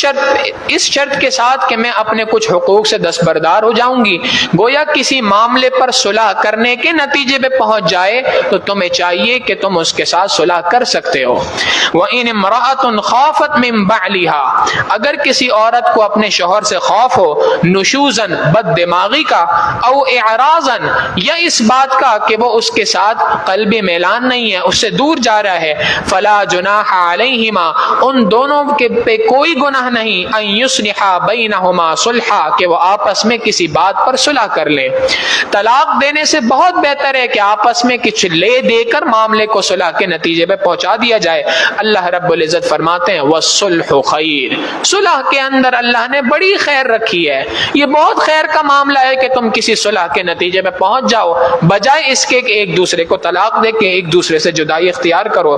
شرط کے ساتھ کہ میں اپنے کچھ حقوق سے دستبردار ہو جاؤں گی، گویا کسی معاملے پر صلح کرنے کے نتیجے پہ پہنچ جائے تو تمہیں چاہیے کہ تم اس کے ساتھ صلح کر سکتے ہو۔ وَإِنِ امْرَأَةٌ خَافَتْ مِن بَعْلِهَا، اگر کسی عورت کو اپنے شوہر سے خوف ہو، نشوزن بد دماغی کا، او اعراضن یا اس بات کا کہ وہ اس کے ساتھ قلبی میلان نہیں ہے، اس سے دور جا رہا ہے، فلا جناح علیہما، ان دونوں کے پہ کوئی گناہ نہیں، ان یصلحا بینہما صلحا، کہ وہ آپس میں کسی بات پر صلح کر لیں۔ طلاق دینے سے بہت بہتر ہے کہ آپس میں کچھ لے دے کر معاملے کو صلح کے نتیجے پہ پہنچا دیا جائے۔ اللہ رب العزت فرماتے ہیں والصلح خیر، صلح کے اندر اللہ نے بڑی خیر رکھی ہے، یہ بہت خیر کا معاملہ ہے کہ تم کسی صلح کے نتیجے پہ پہنچ جاؤ، بجائے اس کے کہ ایک دوسرے کو طلاق دے کے ایک دوسرے سے جدائی اختیار کرو۔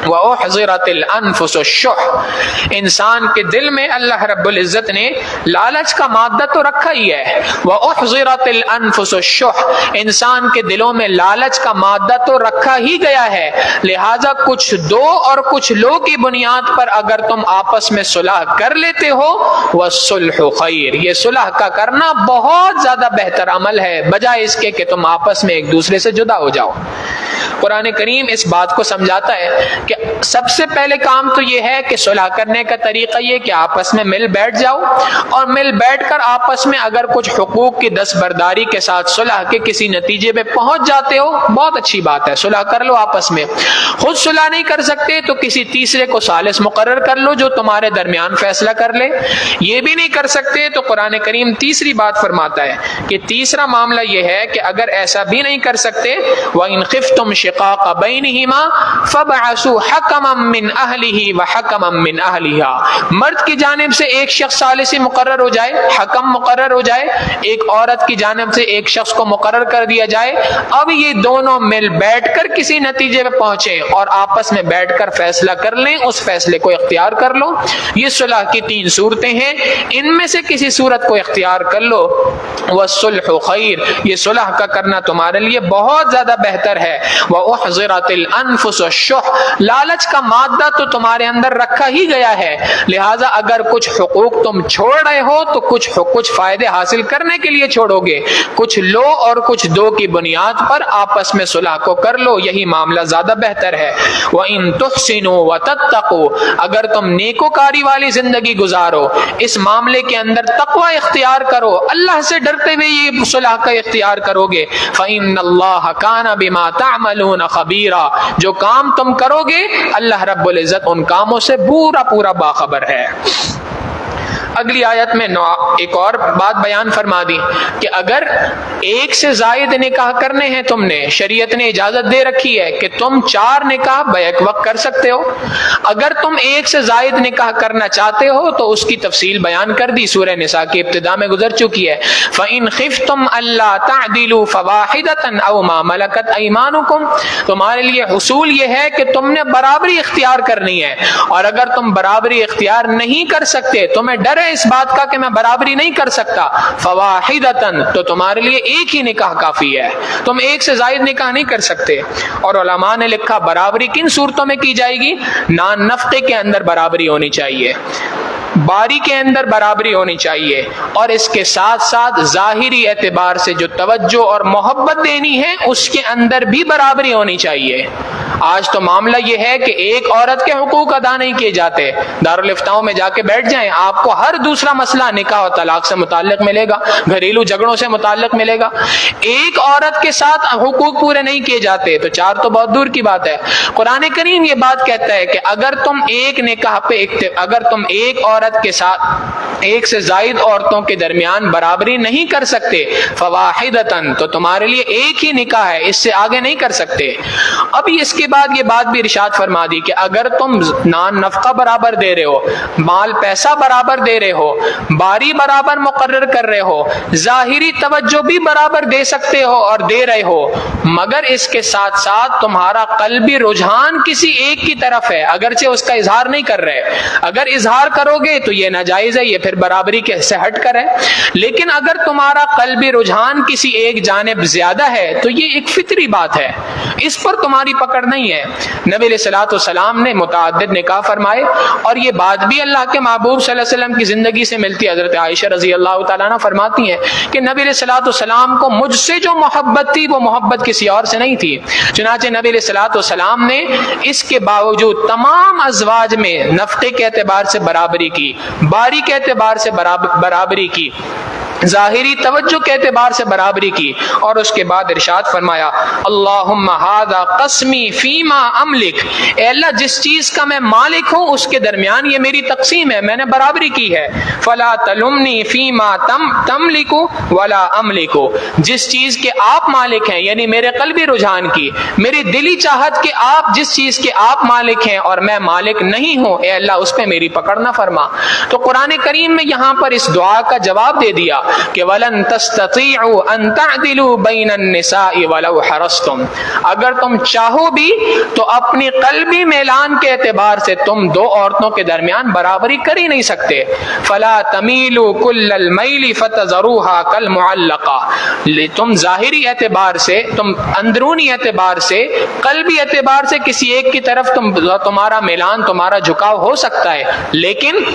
وَأُحْضِرَتِ الْأَنفُسُ الشُّحَّ، انسان کے دل میں اللہ رب العزت نے لالچ کا مادہ تو رکھا ہی ہے، وَأُحْضِرَتِ الْأَنفُسُ الشُّحَّ، انسان کے دلوں میں لالچ کا مادہ تو رکھا ہی گیا ہے، لہذا کچھ دو اور کچھ لو کی بنیاد پر اگر تم آپس میں صلح کر لیتے ہو، وَالصُّلْحُ خَيْرٌ، یہ صلح کا کرنا بہت زیادہ بہتر عمل ہے بجائے اس کے کہ تم آپس میں ایک دوسرے سے جدا ہو جاؤ۔ قرآن کریم اس بات کو سمجھاتا ہے کہ سب سے پہلے کام تو یہ ہے کہ صلح کرنے کا طریقہ یہ کہ آپس میں مل بیٹھ جاؤ، اور مل بیٹھ کر آپس میں اگر کچھ حقوق کی دستبرداری کے ساتھ صلح کے کسی نتیجے پہ پہنچ جاتے ہو، بہت اچھی بات ہے، صلح کر لو آپس میں۔ خود صلح نہیں کر سکتے تو کسی تیسرے کو ثالث مقرر کر لو جو تمہارے درمیان فیصلہ کر لے، یہ بھی نہیں کر سکتے تو قرآن کریم تیسری بات فرماتا ہے کہ تیسرا معاملہ یہ ہے کہ اگر ایسا بھی نہیں کر سکتے، وَإِنْ خِفْتُمْ شِقَاقَ بَيْنِهِمَا فَابْعَثُوا حَكَمًا مِّنْ أَهْلِهِ وَحَكَمًا مِّنْ أَهْلِهَا، مرد کی جانب سے ایک شخص ثالثی مقرر ہو جائے، حکم مقرر ہو جائے، ایک عورت کی جانب سے ایک شخص کو مقرر کر دیا جائے، اب یہ دونوں مل بیٹھ کر کسی نتیجے پہ پہنچیں اور آپس میں بیٹھ کر فیصلہ کر لیں، اس فیصلے کو اختیار کر لو۔ یہ صلح کی تین صورتیں ہیں، ان میں سے کسی صورت کو اختیار کر لو، والصلح خیر، یہ صلح کا کرنا تمہارے لیے بہت زیادہ بہتر ہے۔ وَأُحْضِرَتِ الْأَنفُسُ الشُّحَّ، لالچ کا مادہ تو تمہارے اندر رکھا ہی گیا ہے، لہٰذا اگر کچھ حقوق تم چھوڑ رہے ہو تو کچھ فائدے حاصل کرنے کے لیے چھوڑو گے، کچھ لو اور کچھ دو کی بنیاد پر آپس میں صلح کو کر لو، یہی معاملہ زیادہ بہتر ہے۔ وَإِن تُحْسِنُوا وَتَتَّقُوا، اگر تم نیکوکاری والی زندگی گزارو، اس معاملے کے اندر تقوی اختیار کرو، اللہ سے ڈرتے ہوئے یہ صلح کا اختیار کرو گے، فَإِنَّ اللَّهَ كَانَ بِمَا تَعْمَلُونَ خَبِيرًا، جو کام تم کرو گے اللہ رب العزت ان کاموں سے پورا باخبر ہے۔ اگلی آیت میں ایک اور بات بیان فرما دی کہ اگر ایک سے زائد نکاح کرنے ہیں تم نے، شریعت نے اجازت دے رکھی ہے کہ تم 4 نکاح بیک وقت کر سکتے ہو۔ اگر تم ایک سے زائد نکاح کرنا چاہتے ہو تو اس کی تفصیل بیان کر دی، سورہ نساء کی ابتدا میں گزر چکی ہے۔ فَإِنْ خِفْتُمْ أَلَّا تَعْدِلُوا فَوَاحِدَةً أَوْ مَا مَلَكَتْ أَيْمَانُكُمْ، تمہارے لیے حصول یہ ہے کہ تم نے برابری اختیار کرنی ہے، اور اگر تم برابری اختیار نہیں کر سکتے، تمہیں ڈر ہے اس بات کا کہ میں برابری نہیں کر سکتا، فَوَاحِدَةً، تو تمہارے لیے ایک ہی نکاح کافی ہے، تم ایک سے زائد نکاح نہیں کر سکتے۔ اور علماء نے لکھا برابری کن صورتوں میں کی جائے گی؟ نان نفقے کے اندر برابری ہونی چاہیے، باری کے اندر برابری ہونی چاہیے، اور اس کے ساتھ ساتھ ظاہری اعتبار سے جو توجہ اور محبت دینی ہے اس کے اندر بھی برابری ہونی چاہیے۔ آج تو معاملہ یہ ہے کہ ایک عورت کے حقوق ادا نہیں کیے جاتے۔ دارالفتاؤں میں جا کے بیٹھ جائیں، آپ کو ہر دوسرا مسئلہ نکاح و طلاق سے متعلق ملے گا، گھریلو جھگڑوں سے متعلق ملے گا۔ ایک عورت کے ساتھ حقوق پورے نہیں کیے جاتے تو 4 تو بہت دور کی بات ہے۔ قرآن کریم یہ بات کہتا ہے کہ اگر تم ایک نکاح پہ اگر تم ایک عورت کے ساتھ ایک سے زائد عورتوں کے درمیان برابری نہیں کر سکتے، فواحدتاً، تو تمہارے لیے ایک ہی نکاح ہے، اس سے آگے نہیں کر سکتے۔ ابھی اس کے بعد یہ بات بھی ارشاد فرما دی کہ اگر تم نان نفقہ برابر دے رہے ہو، مال پیسہ برابر دے رہے ہو، باری برابر مقرر کر رہے ہو، ظاہری توجہ بھی برابر دے سکتے ہو اور دے رہے ہو، مگر اس کے ساتھ ساتھ تمہارا قلبی رجحان کسی ایک کی طرف ہے، اگرچہ اس کا اظہار نہیں کر رہے، اگر اظہار کرو گے تو یہ ناجائز ہے، یہ پھر برابری کے سے ہٹ کر ہے، لیکن اگر تمہارا قلبی رجحان کسی ایک جانب زیادہ ہے تو یہ ایک فطری بات ہے، اس پر تمہاری پکڑ نہیں ہے۔ نبی علیہ الصلوۃ والسلام نے متعدد نکاح فرمائے، اور یہ بات بھی اللہ کے محبوب صلی اللہ علیہ وسلم کی زندگی سے ملتی ہے۔ حضرت عائشہ رضی اللہ تعالیٰ عنہ فرماتی ہیں کہ نبی علیہ الصلوۃ والسلام کو مجھ سے جو محبت تھی وہ محبت کسی اور سے نہیں تھی، چنانچہ نبی علیہ الصلوۃ والسلام نے اس کے باوجود تمام ازواج میں نفقے کے اعتبار سے برابری کی، باری کے اعتبار سے برابری کی، ظاہری توجہ کے اعتبار سے برابری کی، اور اس کے بعد ارشاد فرمایا اللہم ھذا قسمی فیما املک، اے اللہ جس چیز کا میں مالک ہوں اس کے درمیان یہ میری تقسیم ہے، میں نے برابری کی ہے، فلا تلمنی فیما تملک ولا املک، جس چیز کے آپ مالک ہیں یعنی میرے قلبی رجحان کی، میری دلی چاہت کہ آپ جس چیز کے آپ مالک ہیں اور میں مالک نہیں ہوں، اے اللہ اس پہ میری پکڑ نہ فرما۔ تو قرآن کریم میں یہاں پر اس دعا کا جواب دے دیا کہ وَلَن تَسْتَطِيعُوا أَن تَعْدِلُوا بَيْنَ النِّسَاءِ وَلَوْ حَرَصْتُمْ، اگر تم چاہو بھی تو اپنی قلبی میلان کے اعتبار سے تم 2 عورتوں کے درمیان برابری کر ہی نہیں سکتے۔ فَلَا تَمِيلُوا كُلَّ الْمَيْلِ فَتَذَرُوهَا كَالْمُعَلَّقَةِ، تم ظاہری اعتبار سے، تم اندرونی اعتبار سے، قلبی اعتبار سے کسی ایک کی طرف تمہارا میلان، تمہارا جھکاؤ ہو سکتا ہے، لیکن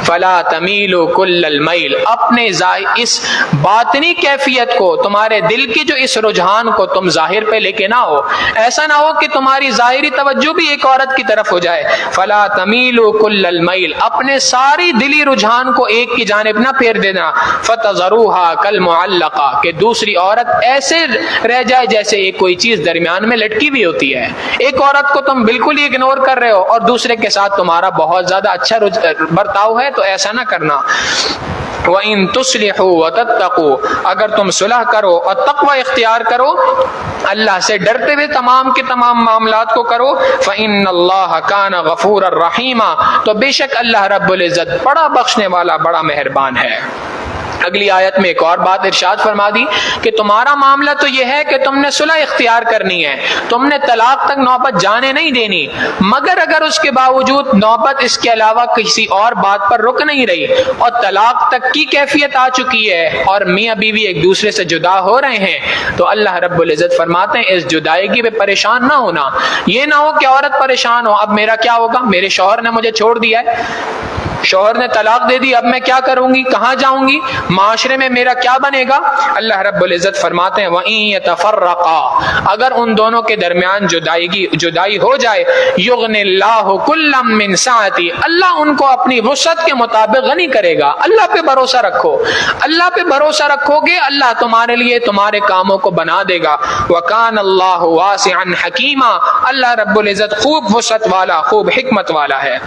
فلا تمیلوا کل المیل، اپنے اس باطنی کیفیت کو، تمہارے دل کی جو اس رجحان کو تم ظاہر پہ لے کے نہ ہو، ایسا نہ ہو کہ تمہاری ظاہری توجہ بھی ایک عورت کی طرف ہو جائے۔ فلا تمیلوا کل المیل، اپنے ساری دلی رجحان کو ایک کی جانب نہ پھیر دینا، فتذروها کالمعلقہ، کہ دوسری عورت ایسے رہ جائے جیسے ایک کوئی چیز درمیان میں لٹکی ہوئی ہوتی ہے۔ ایک عورت کو تم بالکل ہی اگنور کر رہے ہو اور دوسرے کے ساتھ تمہارا بہت زیادہ اچھا برتاؤ ہے، تو ایسا نہ کرنا۔ وَإِن تُصْلِحُوا وَتَتَّقُوا، اگر تم صلح کرو اور تقوی اختیار کرو، اللہ سے ڈرتے ہوئے تمام کے تمام معاملات کو کرو، فَإِنَّ اللَّهَ كَانَ غَفُورًا رَحِيمًا، تو بے شک اللہ رب العزت بڑا بخشنے والا، بڑا مہربان ہے۔ اگلی آیت میں ایک اور بات ارشاد فرما دی کہ تمہارا معاملہ تو یہ ہے کہ تم نے صلح اختیار کرنی ہے، تم نے طلاق تک نوبت جانے نہیں دینی، مگر اگر اس کے باوجود نوبت اس کے علاوہ کسی اور بات پر رک نہیں رہی اور طلاق تک کی کیفیت آ چکی ہے اور میاں بیوی ایک دوسرے سے جدا ہو رہے ہیں، تو اللہ رب العزت فرماتے ہیں اس جدائیگی پہ پریشان نہ ہونا۔ یہ نہ ہو کہ عورت پریشان ہو، اب میرا کیا ہوگا، میرے شوہر نے مجھے چھوڑ دیا ہے، شوہر نے طلاق دے دی، اب میں کیا کروں گی، کہاں جاؤں گی، معاشرے میں میرا کیا بنے گا۔ اللہ رب العزت فرماتے ہیں وَإِن يَتَفَرَّقَا، اگر ان دونوں کے درمیان جدائی ہو جائے، يُغْنِ اللَّهُ كُلًّا مِّن سَعَتِهِ، اللہ ان کو اپنی وسعت کے مطابق غنی کرے گا۔ اللہ پہ بھروسہ رکھو، اللہ پہ بھروسہ رکھو گے، اللہ تمہارے لیے تمہارے کاموں کو بنا دے گا۔ وَكَانَ اللَّهُ وَاسِعًا حَكِيمًا، اللہ رب العزت خوب وسعت والا، خوب حکمت والا ہے۔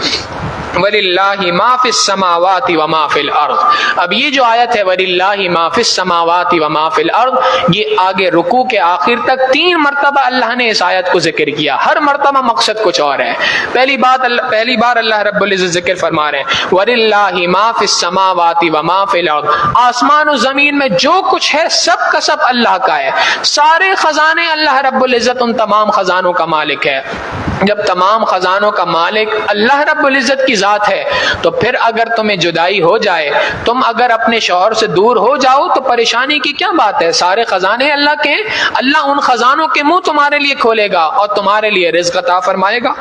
وَلِلَّهِ مَا فِي السَّمَاوَاتِ وَمَا فِي الْأَرْضِ۔ اب یہ جو آیت ہے وَلِلَّهِ مَا فِي السَّمَاوَاتِ وَمَا فِي الْأَرْضِ، یہ آگے رکوع کے آخر تک 3 مرتبہ اللہ نے اس آیت کو ذکر کیا، ہر مرتبہ مقصد کچھ اور ہے۔ پہلی بار اللہ رب العزت ذکر فرما رہے ہیں وَلِلَّهِ مَا فِي السَّمَاوَاتِ وَمَا فِي الْأَرْضِ، آسمان و زمین میں جو کچھ ہے سب کا سب اللہ کا ہے، سارے خزانے اللہ رب العزت ان تمام خزانوں کا مالک ہے۔ جب تمام خزانوں کا مالک اللہ رب العزت کی ذات ہے تو پھر اگر تمہیں جدائی ہو جائے، تم اگر اپنے شوہر سے دور ہو جاؤ تو پریشانی کی کیا بات ہے؟ سارے خزانے اللہ کے ہیں، اللہ ان خزانوں کے منہ تمہارے لیے کھولے گا اور تمہارے لیے رزق عطا فرمائے گا۔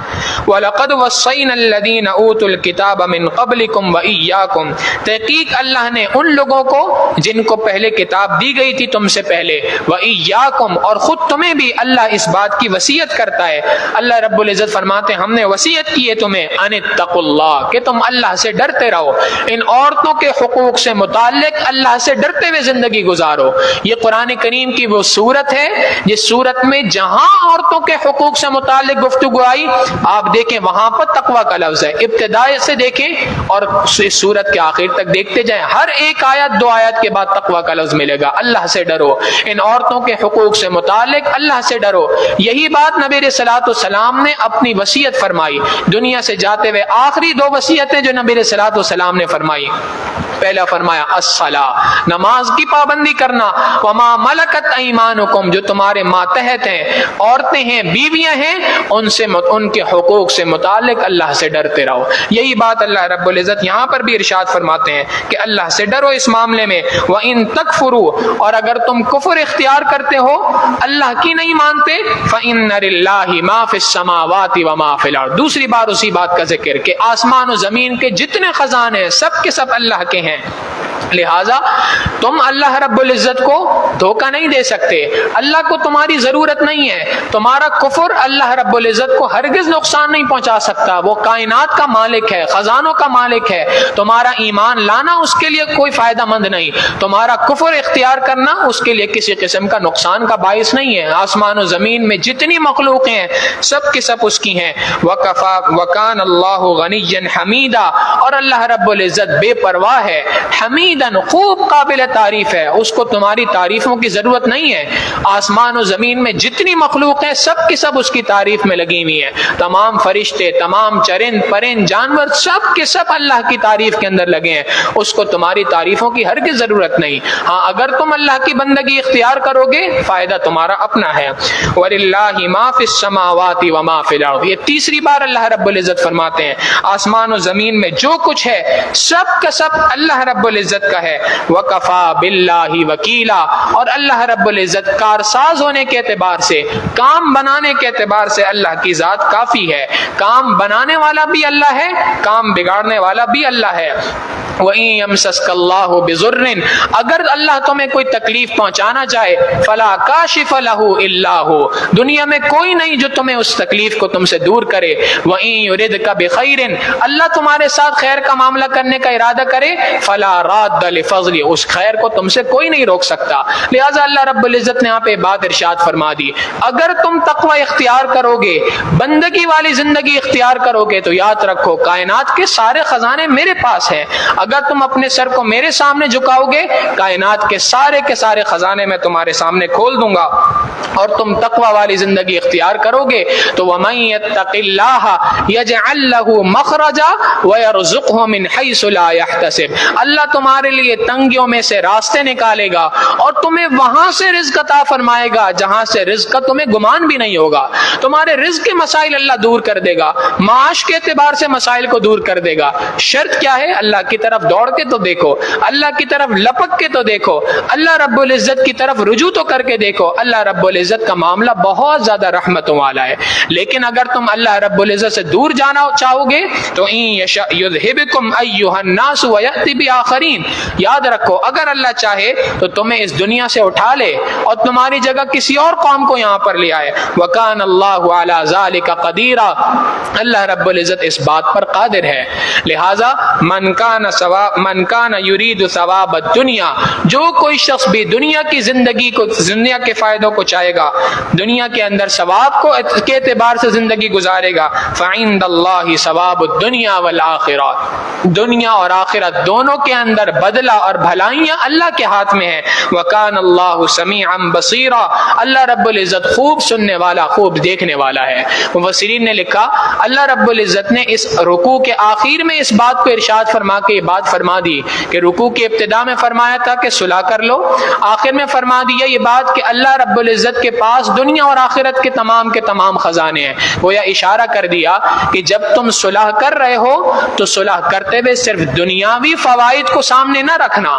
وَلَقَدْ وَصَّيْنَا الَّذِينَ أُوتُوا الْكِتَابَ مِنْ قَبْلِكُمْ وَإِيَّاكُمْ، تحقیق اللہ نے ان لوگوں کو جن کو پہلے کتاب دی گئی تھی تم سے پہلے، وَإِيَّاكُمْ، اور خود تمہیں بھی اللہ اس بات کی وصیت کرتا ہے۔ اللہ رب العزت فرماتے ہیں ہم نے وصیت کی ہے تمہیں ان اتقوا اللہ، کہ تم اللہ سے ڈرتے رہو، ان عورتوں کے حقوق سے متعلق اللہ سے ڈرتے ہوئے زندگی گزارو۔ یہ قرآن کریم کی وہ سورت ہے جس سورت میں جہاں عورتوں کے حقوق سے متعلق گفتگو آئی آپ دیکھیں وہاں پر تقوی کا لفظ ہے، ابتداء سے دیکھیں اور اس سورت کے آخر تک دیکھتے جائیں، ہر ایک آیت 2 آیت کے بعد تقوی کا لفظ ملے گا۔ اللہ سے ڈرو، ان عورتوں کے حقوق سے متعلق اللہ سے ڈرو۔ یہی بات نبی علیہ الصلوۃ والسلام نے اپنی وصیت فرمائی دنیا سے جاتے ہوئے، آخری 2 وصیتیں جو نبی علیہ الصلوۃ والسلام نے فرمائی، پہلا فرمایا الصلاۃ، نماز کی پابندی کرنا، وما ملکت ایمانکم، جو تمہارے ماتحت ہیں، عورتیں ہیں، بیویاں ہیں، ان کے حقوق سے متعلق اللہ سے ڈرتے رہو۔ یہی بات اللہ رب العزت یہاں پر بھی ارشاد فرماتے ہیں کہ اللہ سے ڈرو اس معاملے میں۔ وَإِن تَكْفُرُوا، اور اگر تم کفر اختیار کرتے ہو، اللہ کی نہیں مانتے، فَإِنَّ لِلَّهِ مَا فِي السَّمَاوَاتِ وَمَا فِي الْأَرْضِ، دوسری بار اسی بات کا ذکر کہ آسمان و زمین کے جتنے خزانے ہیں سب کے سب اللہ کے ہیں۔ لہذا تم اللہ رب العزت کو دھوکہ نہیں دے سکتے، اللہ کو تمہاری ضرورت نہیں ہے، تمہارا کفر اللہ رب العزت کو ہرگز نقصان نہیں پہنچا سکتا، وہ کائنات کا مالک ہے، خزانوں کا مالک ہے، تمہارا ایمان لانا اس کے لیے کوئی فائدہ مند نہیں، تمہارا کفر اختیار کرنا اس کے لیے کسی قسم کا نقصان کا باعث نہیں ہے۔ آسمان و زمین میں جتنی مخلوق ہیں سب کے سب اس کی ہیں۔ وَكَانَ اللَّهُ غَنِيًّا حَمِيدًا، اور اللہ رب العزت بے پرواہ ہے، حمیداً خوب قابل تعریف ہے، اس کو تمہاری تعریفوں کی ضرورت نہیں ہے۔ آسمان و زمین میں جتنی مخلوق ہیں سب کی سب اس کی تعریف میں لگی ہوئی ہیں، تمام فرشتے، تمام چرند پرند جانور سب کے سب اللہ کی تعریف کے اندر لگے ہیں، اس کو تمہاری تعریفوں کی ہرگز ضرورت نہیں۔ ہاں اگر تم اللہ کی بندگی اختیار کرو گے فائدہ تمہارا اپنا ہے۔ وَلِلَّهِ مَا فِي السَّمَاوَاتِ وَمَا فِي الْأَرْضِ، یہ تیسری بار اللہ رب العزت فرماتے ہیں آسمان و زمین میں جو کچھ ہے سب کا سب اللہ رب العزت کا ہے۔ وَكَفَى بِاللَّهِ وَكِيلًا، اور اللہ رب العزت کارساز ہونے کے اعتبار سے، کام بنانے کے اعتبار سے اللہ کی ذات کافی ہے۔ کام بنانے والا بھی اللہ ہے، کام بگاڑنے والا بھی اللہ ہے۔ وَإِن يَمْسَسْكَ اللَّهُ بِضُرٍّ، اگر اللہ تمہیں کوئی تکلیف پہنچانا چاہے، فَلَا كَاشِفَ لَهُ إِلَّا هُوَ، دنیا میں کوئی نہیں جو تمہیں اس تکلیف کو تم سے دور کرے۔ وَإِن يُرِدْكَ بِخَيْرٍ، اللہ تمہارے ساتھ خیر کا معاملہ کرنے کا ارادہ کرے، فَلَا رَادَّ لِفَضْلِهِ، اس خیر کو تم سے کوئی نہیں روک سکتا۔ لہٰذا اللہ رب العزت نے یہاں پہ بات ارشاد فرما دی، اگر تم تقوی اختیار کرو گے، بندگی والی زندگی اختیار کرو گے تو یاد رکھو کائنات کے سارے خزانے میرے پاس ہیں۔ اگر تم اپنے سر کو میرے سامنے جھکاؤ گے کائنات کے سارے خزانے میں تمہارے سامنے کھول دوں گا، اور تم تقوی والی زندگی اختیار کرو گے تو وَمَن يَتَّقِ اللَّهَ يَجْعَل لَّهُ مَخْرَجًا وَيَرْزُقْهُ مِنْ حَيْثُ لَا يَحْتَسِبُ، اللہ تمہارے لیے تنگیوں میں سے راستے نکالے گا اور تمہیں وہاں سے رزق عطا فرمائے گا جہاں سے رزق کا تمہیں گمان بھی نہیں ہوگا۔ تمہارے رزق کے مسائل اللہ دور کر دے گا، معاش کے اعتبار سے مسائل کو دور کر دے گا۔ شرط کیا ہے؟ اللہ کی طرف دوڑ کے تو دیکھو، اللہ کی طرف لپک کے تو دیکھو، اللہ رب العزت کی طرف رجوع تو کر کے دیکھو۔ اللہ رب العزت کا معاملہ بہت زیادہ رحمتوں والا ہے، لیکن اگر تم اللہ رب العزت سے دور جانا چاہو گے تو ان یشاء یذہبکم ایھا الناس ویأتی بآخرین، یاد رکھو اگر اللہ چاہے تو تمہیں اس دنیا دنیا سے اٹھا لے اور تمہاری جگہ کسی اور قوم کو یہاں پر لے آئے. وَكَانَ اللَّهُ عَلَى ذَلِكَ قَدِيرًا, اللہ رب العزت اس بات پر قادر ہے. لہٰذا من کان یرید ثواب الدنیا, جو کوئی شخص بھی دنیا کی زندگی کو, دنیا کے فائدوں کو چاہے گا, دنیا کے اندر ثواب کو کے اعتبار سے زندگی گزارے گا, فعند اللہ ثواب الدنیا والآخرہ, دنیا اور آخرت دونوں کے اندر بدلہ اور بھلائیاں اللہ کے ہاتھ میں ہیں. وکان اللہ سمیعا بصیرا, اللہ رب العزت خوب سننے والا, خوب دیکھنے والا ہے. مفسرین نے لکھا اللہ رب العزت نے اس رکوع کے آخر میں اس بات کو ارشاد فرما کے یہ بات فرما دی کہ رکوع کی ابتدا میں فرمایا تھا کہ صلح کر لو, آخر میں فرما دیا یہ بات کہ اللہ رب العزت کے پاس دنیا اور آخرت کے تمام خزانے ہیں. وہ یہ اشارہ کر دیا کہ جب تم صلح کر رہے ہو تو صلح کرتے ہوئے صرف دنیاوی فوائد کو سامنے نہ رکھنا,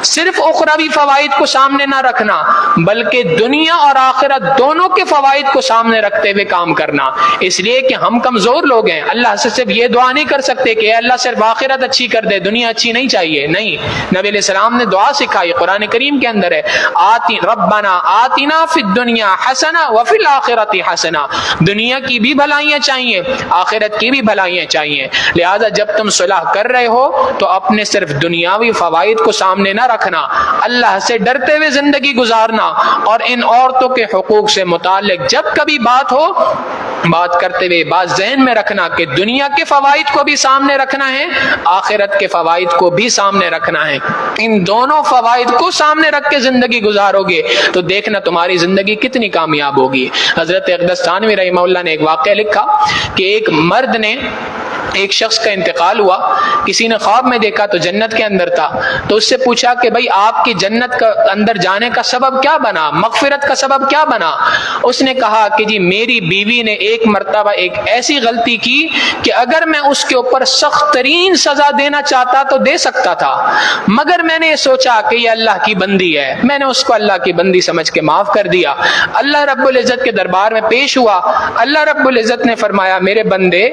صرف اخروی فوائد کو سامنے نہ رکھنا, بلکہ دنیا اور آخرت دونوں کے فوائد کو سامنے رکھتے ہوئے کام کرنا. اس لیے کہ ہم کمزور لوگ ہیں, اللہ سے صرف یہ دعا نہیں کر سکتے کہ اے اللہ صرف آخرت اچھی کر دے, دنیا اچھی نہیں چاہیے. نہیں, نبی علیہ السلام نے دعا سکھائی, قرآن کریم کے اندر ہے ربنا آتنا فی الدنیا حسنہ وفی الآخرۃ حسنہ, دنیا کی بھی بھلائیاں چاہیے, آخرت کی بھی بھلائیاں چاہیے. لہذا جب تم صلح کر رہے ہو تو اپنے صرف دنیاوی فوائد کو سامنے نہ رکھنا, اللہ سے ڈرتے ہوئے زندگی گزارنا, اور ان عورتوں کے حقوق سے متعلق جب کبھی بات ہو, بات کرتے ہوئے بات ذہن میں رکھنا کہ دنیا کے فوائد کو بھی سامنے رکھنا ہے, آخرت کے فوائد کو بھی سامنے رکھنا ہے. ان دونوں فوائد کو سامنے رکھ کے زندگی گزارو گے تو دیکھنا تمہاری زندگی کتنی کامیاب ہوگی. حضرت اقدس تھانوی رحمہ اللہ نے ایک واقعہ لکھا کہ ایک مرد نے, ایک شخص کا انتقال ہوا, کسی نے خواب میں دیکھا تو جنت کے اندر تھا, تو اس سے پوچھا کہ بھائی آپ کی جنت کا اندر جانے کا سبب کیا بنا, مغفرت کا سبب کیا بنا؟ اس نے کہا کہ جی میری بیوی نے ایک مرتبہ ایک ایسی غلطی کی کہ اگر میں اس کے اوپر سخت ترین سزا دینا چاہتا تو دے سکتا تھا, مگر میں نے سوچا کہ یہ اللہ کی بندی ہے, میں نے اس کو اللہ کی بندی سمجھ کے معاف کر دیا. اللہ رب العزت کے دربار میں پیش ہوا, اللہ رب العزت نے فرمایا میرے بندے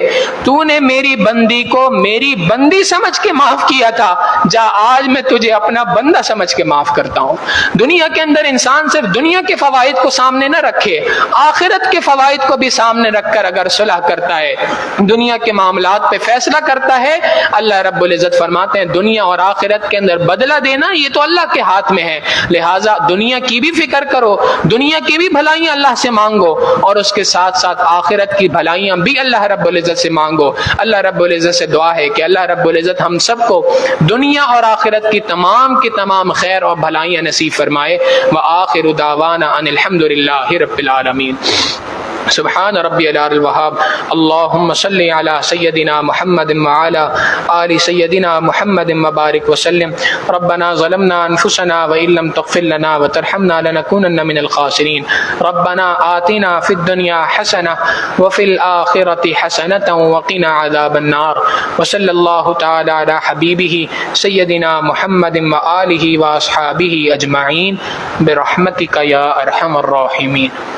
تو نے میری بندی کو میری بندی سمجھ کے معاف کیا تھا, جا آج میں تجھے اپنا بندہ سمجھ کے معاف کرتا ہوں. دنیا کے اندر انسان صرف دنیا کے فوائد کو سامنے نہ رکھے, آخرت کے فوائد کو بھی سامنے رکھ کر اگر صلح کرتا ہے, دنیا کے معاملات پہ فیصلہ کرتا ہے, اللہ رب العزت فرماتے ہیں دنیا اور آخرت کے اندر بدلہ دینا یہ تو اللہ کے ہاتھ میں ہے. لہٰذا دنیا کی بھی فکر کرو, دنیا کی بھی بھلائیاں اللہ سے مانگو, اور اس کے ساتھ ساتھ آخرت کی بھلائیاں بھی اللہ رب العزت سے مانگو. اللہ رب العزت سے دعا ہے کہ اللہ رب العزت ہم سب کو دنیا اور آخرت کی تمام خیر اور بھلائیاں نصیب فرمائے. وآخر دعوانا ان الحمد للہ رب العالمین. سبحان ربی العلی الوہاب. اللہم صلی علی سیدنا محمد وعلی آل سیدنا محمد وبارک وسلم. ربنا ظلمنا انفسنا وإن لم تغفر لنا وترحمنا لنكونن من الخاسرین. ربنا آتنا فی الدنیا حسنہ وفی الآخرۃ حسنۃ وقنا عذاب النار. وصلی اللہ تعالی علی حبیبہ سیدنا محمد وآلہ واصحابہ اجمعین برحمتک یا ارحم الراحمین.